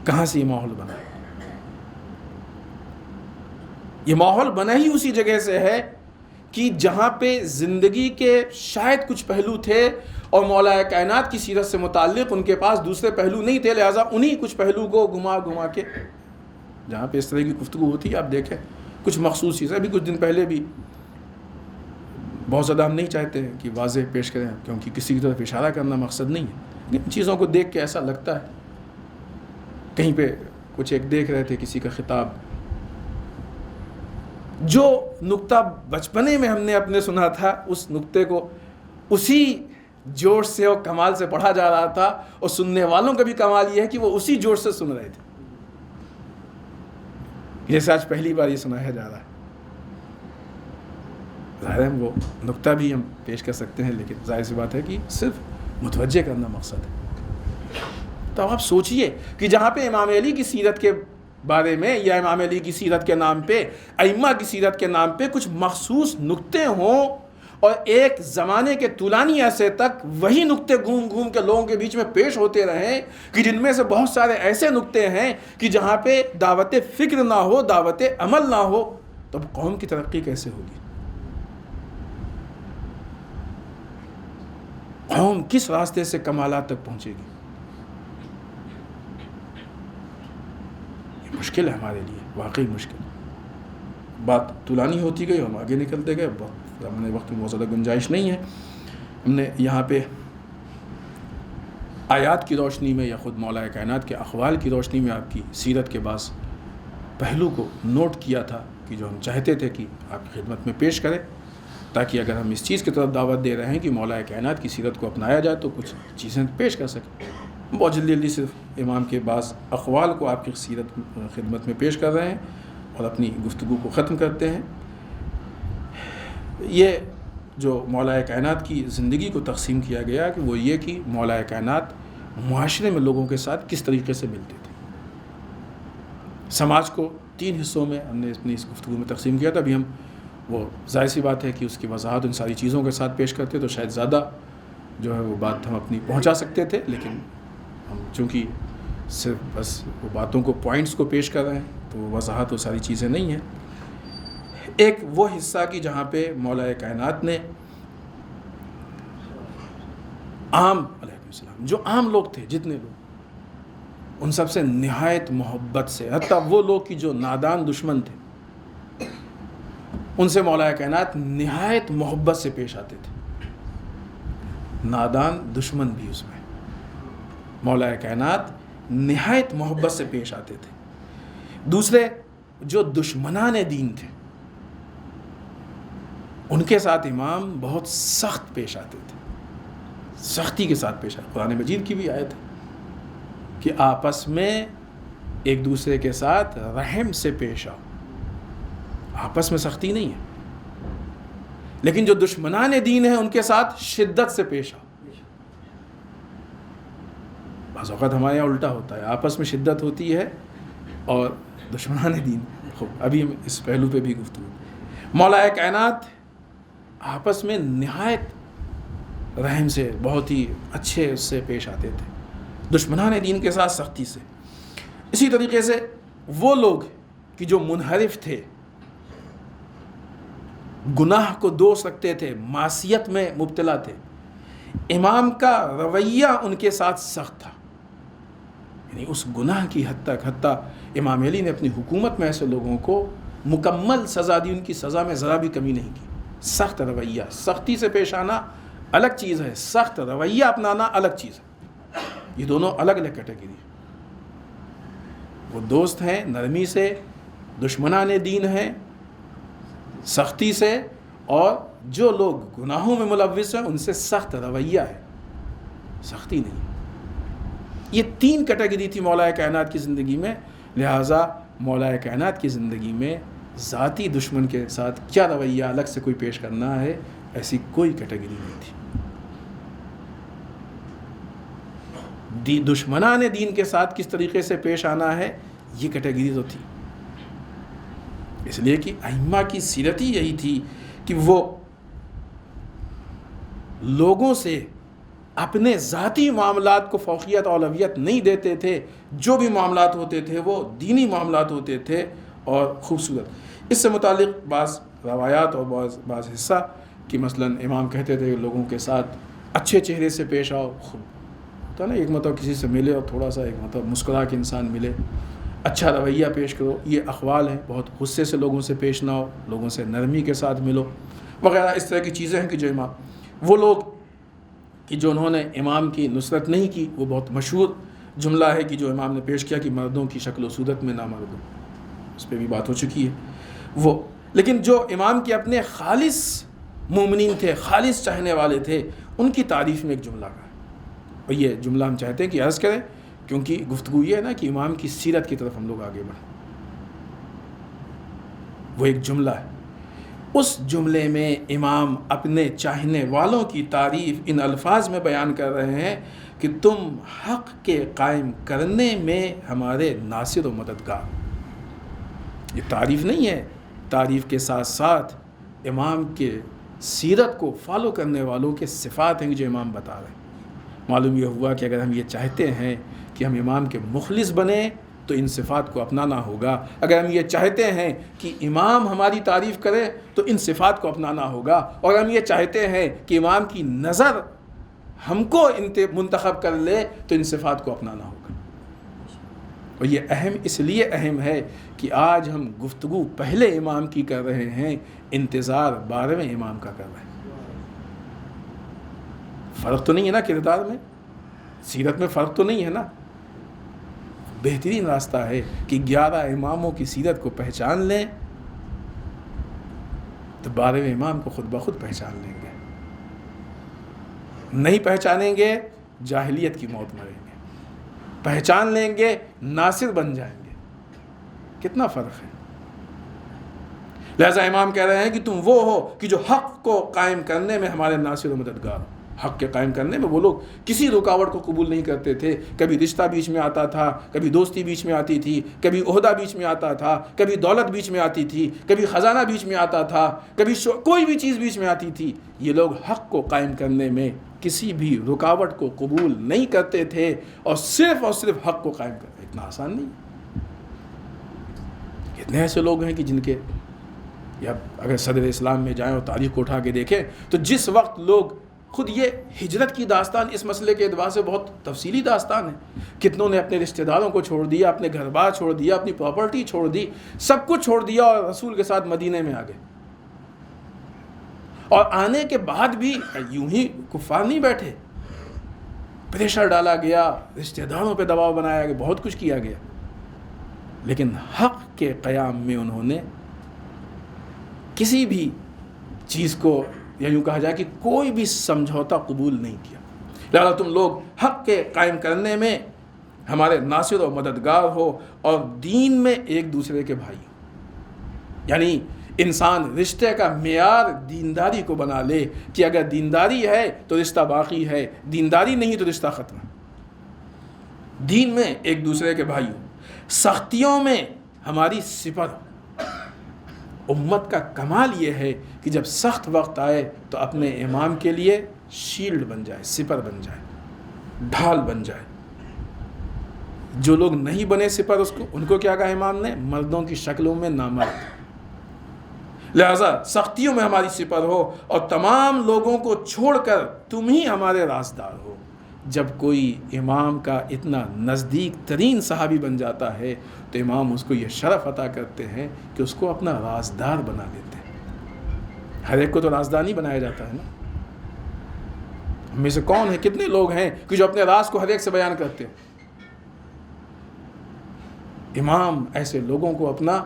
کہاں سے یہ ماحول بنا ہے؟ یہ ماحول بنا ہی اسی جگہ سے ہے کہ جہاں پہ زندگی کے شاید کچھ پہلو تھے اور مولا کائنات کی سیرت سے متعلق ان کے پاس دوسرے پہلو نہیں تھے، لہٰذا انہی کچھ پہلو کو گھما کے جہاں پہ اس طرح کی گفتگو ہوتی ہے، آپ دیکھیں کچھ مخصوص چیزیں ابھی کچھ دن پہلے بھی بہت زیادہ ہم نہیں چاہتے ہیں کہ واضح پیش کریں کیونکہ کسی کی طرف اشارہ کرنا مقصد نہیں ہے، لیکن چیزوں کو دیکھ کے ایسا لگتا ہے، کہیں پہ کچھ ایک دیکھ رہے تھے کسی کا خطاب، جو نقطہ بچپنے میں ہم نے اپنے سنا تھا اس نقطے کو اسی جوش سے اور کمال سے پڑھا جا رہا تھا، اور سننے والوں کا بھی کمال یہ ہے کہ وہ اسی جوش سے سن رہے تھے جیسے آج پہلی بار یہ سنایا جا رہا ہے۔ ظاہر ہے وہ نقطہ بھی ہم پیش کر سکتے ہیں، لیکن ظاہر سی بات ہے کہ صرف متوجہ کرنا مقصد ہے۔ تو آپ سوچئے کہ جہاں پہ امام علی کی سیرت کے بارے میں یا امام علی کی سیرت کے نام پہ، ائمہ کی سیرت کے نام پہ کچھ مخصوص نقطے ہوں اور ایک زمانے کے طولانی عرصے تک وہی نقطے گھوم کے لوگوں کے بیچ میں پیش ہوتے رہیں، کہ جن میں سے بہت سارے ایسے نقطے ہیں کہ جہاں پہ دعوت فکر نہ ہو، دعوت عمل نہ ہو، تو اب قوم کی ترقی کیسے ہوگی؟ قوم کس راستے سے کمالات تک پہنچے گی؟ مشکل ہے ہمارے لیے، واقعی مشکل۔ بات طولانی ہوتی گئی، ہم آگے نکلتے گئے، ہم نے وقت میں بہت زیادہ گنجائش نہیں ہے۔ ہم نے یہاں پہ آیات کی روشنی میں یا خود مولا کائنات کے اقوال کی روشنی میں آپ کی سیرت کے بعض پہلو کو نوٹ کیا تھا کہ جو ہم چاہتے تھے کہ آپ کی خدمت میں پیش کریں، تاکہ اگر ہم اس چیز کی طرف دعوت دے رہے ہیں کہ مولا کائنات کی سیرت کو اپنایا جائے تو کچھ چیزیں پیش کر سکیں۔ بہت جلدی صرف امام کے بعض اقوال کو آپ کی سیرت خدمت میں پیش کر رہے ہیں اور اپنی گفتگو کو ختم کرتے ہیں۔ یہ جو مولا کائنات کی زندگی کو تقسیم کیا گیا کہ وہ یہ کہ مولا کائنات معاشرے میں لوگوں کے ساتھ کس طریقے سے ملتے تھے۔ سماج کو 3 حصوں میں ہم نے اپنی اس گفتگو میں تقسیم کیا تھا۔ ابھی ہم وہ ظاہر سی بات ہے کہ اس کی وضاحت ان ساری چیزوں کے ساتھ پیش کرتے تو شاید زیادہ جو ہے وہ بات ہم اپنی پہنچا سکتے تھے، لیکن ہم چونکہ صرف بس وہ باتوں کو پوائنٹس کو پیش کر رہے ہیں تو وہ وضاحت وہ ساری چیزیں نہیں ہیں۔ ایک وہ حصہ کہ جہاں پہ مولا کائنات نے علیہ السلام جو عام لوگ تھے، جتنے لوگ، ان سب سے نہایت محبت سے، حتیٰ وہ لوگ کی جو نادان دشمن تھے، ان سے مولا کائنات نہایت محبت سے پیش آتے تھے۔ نادان دشمن بھی اس میں مولا کائنات نہایت محبت سے پیش آتے تھے۔ دوسرے جو دشمنان دین تھے ان کے ساتھ امام بہت سخت پیش آتے تھے، سختی کے ساتھ پیش آتے۔ قرآن مجید کی بھی آیت ہے کہ آپس میں ایک دوسرے کے ساتھ رحم سے پیش آؤ، آپس میں سختی نہیں ہے، لیکن جو دشمنان دین ہیں ان کے ساتھ شدت سے پیش آؤ۔ بعض اوقات ہمارے یہاں الٹا ہوتا ہے، آپس میں شدت ہوتی ہے اور دشمنان دین۔ خوب ابھی ہم اس پہلو پہ بھی گفتگو۔ مولا کائنات آپس میں نہایت رحم سے، بہت ہی اچھے اس سے پیش آتے تھے، دشمنان دین کے ساتھ سختی سے۔ اسی طریقے سے وہ لوگ کہ جو منحرف تھے، گناہ کو دوست رکھتے تھے، معصیت میں مبتلا تھے، امام کا رویہ ان کے ساتھ سخت تھا، یعنی اس گناہ کی حد تک، حتیٰ امام علی نے اپنی حکومت میں ایسے لوگوں کو مکمل سزا دی، ان کی سزا میں ذرا بھی کمی نہیں کی. سخت رویہ، سختی سے پیش آنا الگ چیز ہے، سخت رویہ اپنانا الگ چیز ہے. یہ دونوں الگ الگ کیٹیگری ہیں. وہ دوست ہیں نرمی سے، دشمنان دین ہیں سختی سے، اور جو لوگ گناہوں میں ملوث ہیں ان سے سخت رویہ ہے، سختی نہیں. یہ 3 کیٹیگری تھی مولا کائنات کی زندگی میں. لہٰذا مولا کائنات کی زندگی میں ذاتی دشمن کے ساتھ کیا رویہ الگ سے کوئی پیش کرنا ہے، ایسی کوئی کیٹیگری نہیں تھی. دشمنان دین کے ساتھ کس طریقے سے پیش آنا ہے، یہ کیٹیگری تو تھی. اس لیے کہ ائمہ کی سیرت ہی یہی تھی کہ وہ لوگوں سے اپنے ذاتی معاملات کو فوقیت اولویت نہیں دیتے تھے. جو بھی معاملات ہوتے تھے وہ دینی معاملات ہوتے تھے اور خوبصورت. اس سے متعلق بعض روایات اور بعض حصہ کہ مثلا امام کہتے تھے لوگوں کے ساتھ اچھے چہرے سے پیش آؤ. ہوتا نا ایک مرتبہ کسی سے ملے اور تھوڑا سا ایک مرتبہ مسکرا کے انسان ملے، اچھا رویہ پیش کرو. یہ اقوال ہیں. بہت غصے سے لوگوں سے پیش نہ ہو، لوگوں سے نرمی کے ساتھ ملو وغیرہ. اس طرح کی چیزیں ہیں کہ جو امام، وہ لوگ کہ جو انہوں نے امام کی نصرت نہیں کی، وہ بہت مشہور جملہ ہے کہ جو امام نے پیش کیا کہ مردوں کی شکل و صورت میں نہ مردوں، اس پہ بھی بات ہو چکی ہے وہ. لیکن جو امام کے اپنے خالص مومنین تھے، خالص چاہنے والے تھے، ان کی تعریف میں ایک جملہ کا ہے. اور یہ جملہ ہم چاہتے ہیں کہ عرض کریں، کیونکہ گفتگو یہ ہے نا کہ امام کی سیرت کی طرف ہم لوگ آگے بڑھیں. وہ ایک جملہ ہے. اس جملے میں امام اپنے چاہنے والوں کی تعریف ان الفاظ میں بیان کر رہے ہیں کہ تم حق کے قائم کرنے میں ہمارے ناصر و مددگار. یہ تعریف نہیں ہے، تعریف کے ساتھ ساتھ امام کے سیرت کو فالو کرنے والوں کے صفات ہیں جو امام بتا رہے ہیں. معلوم یہ ہوا کہ اگر ہم یہ چاہتے ہیں کہ ہم امام کے مخلص بنیں تو ان صفات کو اپنانا ہوگا. اگر ہم یہ چاہتے ہیں کہ امام ہماری تعریف کرے تو ان صفات کو اپنانا ہوگا. اور ہم یہ چاہتے ہیں کہ امام کی نظر ہم کو منتخب کر لے تو ان صفات کو اپنانا ہوگا. اور یہ اہم اس لیے اہم ہے کہ آج ہم گفتگو پہلے امام کی کر رہے ہیں، انتظار 12ویں امام کا کر رہے ہیں. فرق تو نہیں ہے نا کردار میں، سیرت میں فرق تو نہیں ہے نا. بہترین راستہ ہے کہ 11 اماموں کی سیرت کو پہچان لیں تو 12ویں امام کو خود بخود پہچان لیں گے. نہیں پہچانیں گے جاہلیت کی موت مریں گے، پہچان لیں گے ناصر بن جائیں گے. کتنا فرق ہے. لہذا امام کہہ رہے ہیں کہ تم وہ ہو کہ جو حق کو قائم کرنے میں ہمارے ناصر و مددگار ہو. حق کے قائم کرنے میں وہ لوگ کسی رکاوٹ کو قبول نہیں کرتے تھے. کبھی رشتہ بیچ میں آتا تھا، کبھی دوستی بیچ میں آتی تھی، کبھی عہدہ بیچ میں آتا تھا، کبھی دولت بیچ میں آتی تھی، کبھی خزانہ بیچ میں آتا تھا، کبھی کوئی بھی چیز بیچ میں آتی تھی. یہ لوگ حق کو قائم کرنے میں کسی بھی رکاوٹ کو قبول نہیں کرتے تھے اور صرف حق کو قائم کرتے. اتنا آسان نہیں. کتنے ایسے لوگ ہیں کہ جن کے، یا اگر صدر اسلام میں جائیں اور تاریخ کو اٹھا کے دیکھیں تو جس وقت لوگ خود یہ ہجرت کی داستان اس مسئلے کے اعتبار سے بہت تفصیلی داستان ہے. کتنوں نے اپنے رشتہ داروں کو چھوڑ دیا، اپنے گھر بار چھوڑ دیا، اپنی پراپرٹی چھوڑ دی، سب کچھ چھوڑ دیا اور رسول کے ساتھ مدینے میں آ گئے. اور آنے کے بعد بھی یوں ہی کفار نہیں بیٹھے، پریشر ڈالا گیا، رشتہ داروں پہ دباؤ بنایا گیا، بہت کچھ کیا گیا. لیکن حق کے قیام میں انہوں نے کسی بھی چیز کو، یا یوں کہا جائے کہ کوئی بھی سمجھوتا قبول نہیں کیا. لہذا تم لوگ حق کے قائم کرنے میں ہمارے ناصر و مددگار ہو اور دین میں ایک دوسرے کے بھائی ہو. یعنی انسان رشتے کا معیار دینداری کو بنا لے کہ اگر دینداری ہے تو رشتہ باقی ہے، دینداری نہیں تو رشتہ ختم. دین میں ایک دوسرے کے بھائی ہو، سختیوں میں ہماری سپر ہو. امت کا کمال یہ ہے کہ جب سخت وقت آئے تو اپنے امام کے لیے شیلڈ بن جائے، سپر بن جائے، ڈھال بن جائے. جو لوگ نہیں بنے سپر ان کو کیا کہا امام نے؟ مردوں کی شکلوں میں نامرد. لہذا سختیوں میں ہماری سپر ہو اور تمام لوگوں کو چھوڑ کر تم ہی ہمارے رازدار ہو. جب کوئی امام کا اتنا نزدیک ترین صحابی بن جاتا ہے تو امام اس کو یہ شرف عطا کرتے ہیں کہ اس کو اپنا رازدار بنا لیتے ہیں۔ ہر ایک کو تو رازدار نہیں بنایا جاتا ہے نا۔ ہم میں سے کون ہے، کتنے لوگ ہیں کہ جو اپنے راز کو ہر ایک سے بیان کرتے ہیں؟ امام ایسے لوگوں کو اپنا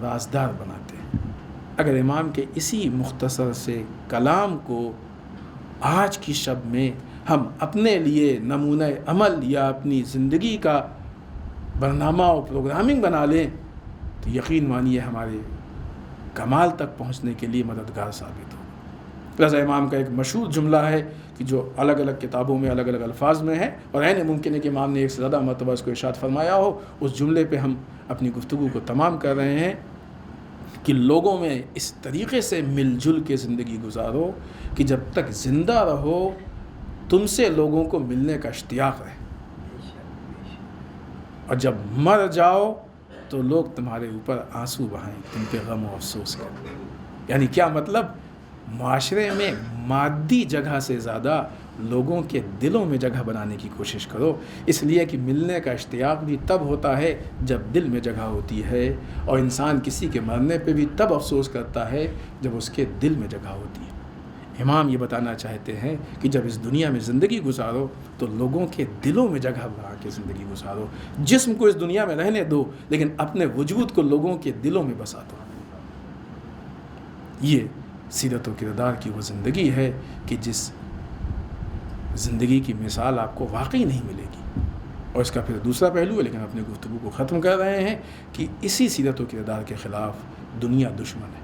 رازدار بناتے ہیں۔ اگر امام کے اسی مختصر سے کلام کو آج کی شب میں ہم اپنے لیے نمونہ عمل یا اپنی زندگی کا برنامہ اور پروگرامنگ بنا لیں تو یقین مانیے ہمارے کمال تک پہنچنے کے لیے مددگار ثابت ہو۔ رضا امام کا ایک مشہور جملہ ہے کہ جو الگ الگ کتابوں میں الگ الگ الفاظ میں ہے، اور عین ممکن ہے کہ امام نے ایک سے زیادہ مرتبہ اس کو ارشاد فرمایا ہو۔ اس جملے پہ ہم اپنی گفتگو کو تمام کر رہے ہیں کہ لوگوں میں اس طریقے سے مل جل کے زندگی گزارو کہ جب تک زندہ رہو تم سے لوگوں کو ملنے کا اشتیاق رہے، اور جب مر جاؤ تو لوگ تمہارے اوپر آنسو بہائیں، تم پہ غم و افسوس کریں۔ یعنی کیا مطلب؟ معاشرے میں مادی جگہ سے زیادہ لوگوں کے دلوں میں جگہ بنانے کی کوشش کرو، اس لیے کہ ملنے کا اشتیاق بھی تب ہوتا ہے جب دل میں جگہ ہوتی ہے، اور انسان کسی کے مرنے پہ بھی تب افسوس کرتا ہے جب اس کے دل میں جگہ ہوتی ہے۔ امام یہ بتانا چاہتے ہیں کہ جب اس دنیا میں زندگی گزارو تو لوگوں کے دلوں میں جگہ بنا کے زندگی گزارو۔ جسم کو اس دنیا میں رہنے دو لیکن اپنے وجود کو لوگوں کے دلوں میں بسا دو۔ یہ سیرت و کردار کی وہ زندگی ہے کہ جس زندگی کی مثال آپ کو واقعی نہیں ملے گی۔ اور اس کا پھر دوسرا پہلو ہے، لیکن اپنے گفتگو کو ختم کر رہے ہیں، کہ اسی سیرت و کردار کے خلاف دنیا دشمن ہے۔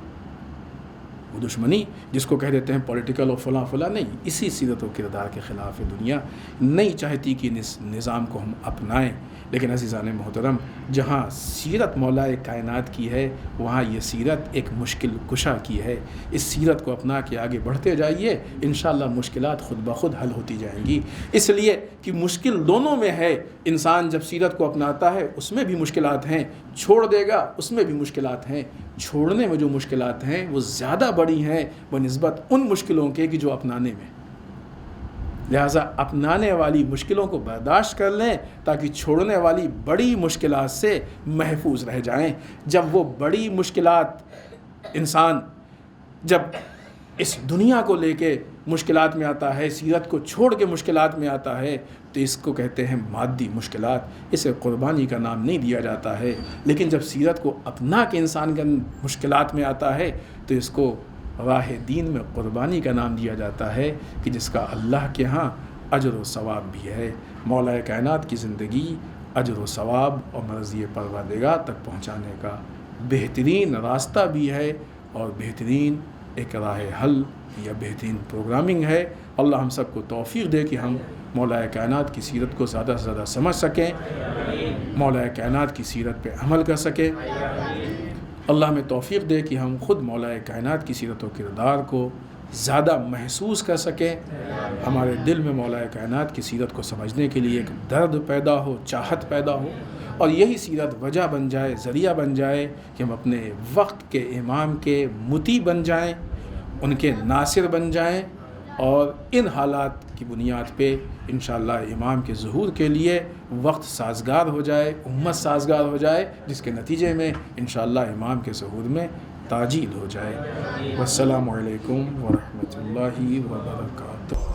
وہ دشمنی جس کو کہہ دیتے ہیں پولیٹیکل اور فلاں فلاں، نہیں، اسی سیرت و کردار کے خلاف ہے دنیا۔ نہیں چاہتی کہ نظام کو ہم اپنائیں، لیکن عزیزان محترم، جہاں سیرت مولائے کائنات کی ہے وہاں یہ سیرت ایک مشکل کشا کی ہے۔ اس سیرت کو اپنا کے آگے بڑھتے جائیے، انشاءاللہ مشکلات خود بخود حل ہوتی جائیں گی، اس لیے کہ مشکل دونوں میں ہے۔ انسان جب سیرت کو اپناتا ہے اس میں بھی مشکلات ہیں، چھوڑ دے گا اس میں بھی مشکلات ہیں۔ چھوڑنے میں جو مشکلات ہیں وہ زیادہ بڑی ہیں بنسبت ان مشکلوں کے کہ جو اپنانے میں۔ لہٰذا اپنانے والی مشکلوں کو برداشت کر لیں تاکہ چھوڑنے والی بڑی مشکلات سے محفوظ رہ جائیں۔ جب وہ بڑی مشکلات انسان جب اس دنیا کو لے کے مشکلات میں آتا ہے، سیرت کو چھوڑ کے مشکلات میں آتا ہے، تو اس کو کہتے ہیں مادی مشکلات۔ اسے قربانی کا نام نہیں دیا جاتا ہے، لیکن جب سیرت کو اپنا کے انسان کے مشکلات میں آتا ہے تو اس کو راہ دین میں قربانی کا نام دیا جاتا ہے، کہ جس کا اللہ کے ہاں اجر و ثواب بھی ہے۔ مولا کائنات کی زندگی اجر و ثواب اور مرضی پروردگار تک پہنچانے کا بہترین راستہ بھی ہے، اور بہترین ایک راہ حل یا بہترین پروگرامنگ ہے۔ اللہ ہم سب کو توفیق دے کہ ہم مولا کائنات کی سیرت کو زیادہ سے زیادہ سمجھ سکیں، مولا کائنات کی سیرت پہ عمل کر سکیں۔ اللہ ہمیں توفیق دے کہ ہم خود مولا کائنات کی سیرت و کردار کو زیادہ محسوس کر سکیں، ہمارے دل میں مولا کائنات کی سیرت کو سمجھنے کے لیے ایک درد پیدا ہو، چاہت پیدا ہو، اور یہی سیرت وجہ بن جائے، ذریعہ بن جائے کہ ہم اپنے وقت کے امام کے مطیع بن جائیں، ان کے ناصر بن جائیں، اور ان حالات کی بنیاد پہ انشاءاللہ امام کے ظہور کے لیے وقت سازگار ہو جائے، امت سازگار ہو جائے، جس کے نتیجے میں انشاءاللہ امام کے ظہور میں تعجیل ہو جائے۔ والسلام علیکم ورحمۃ اللہ وبرکاتہ۔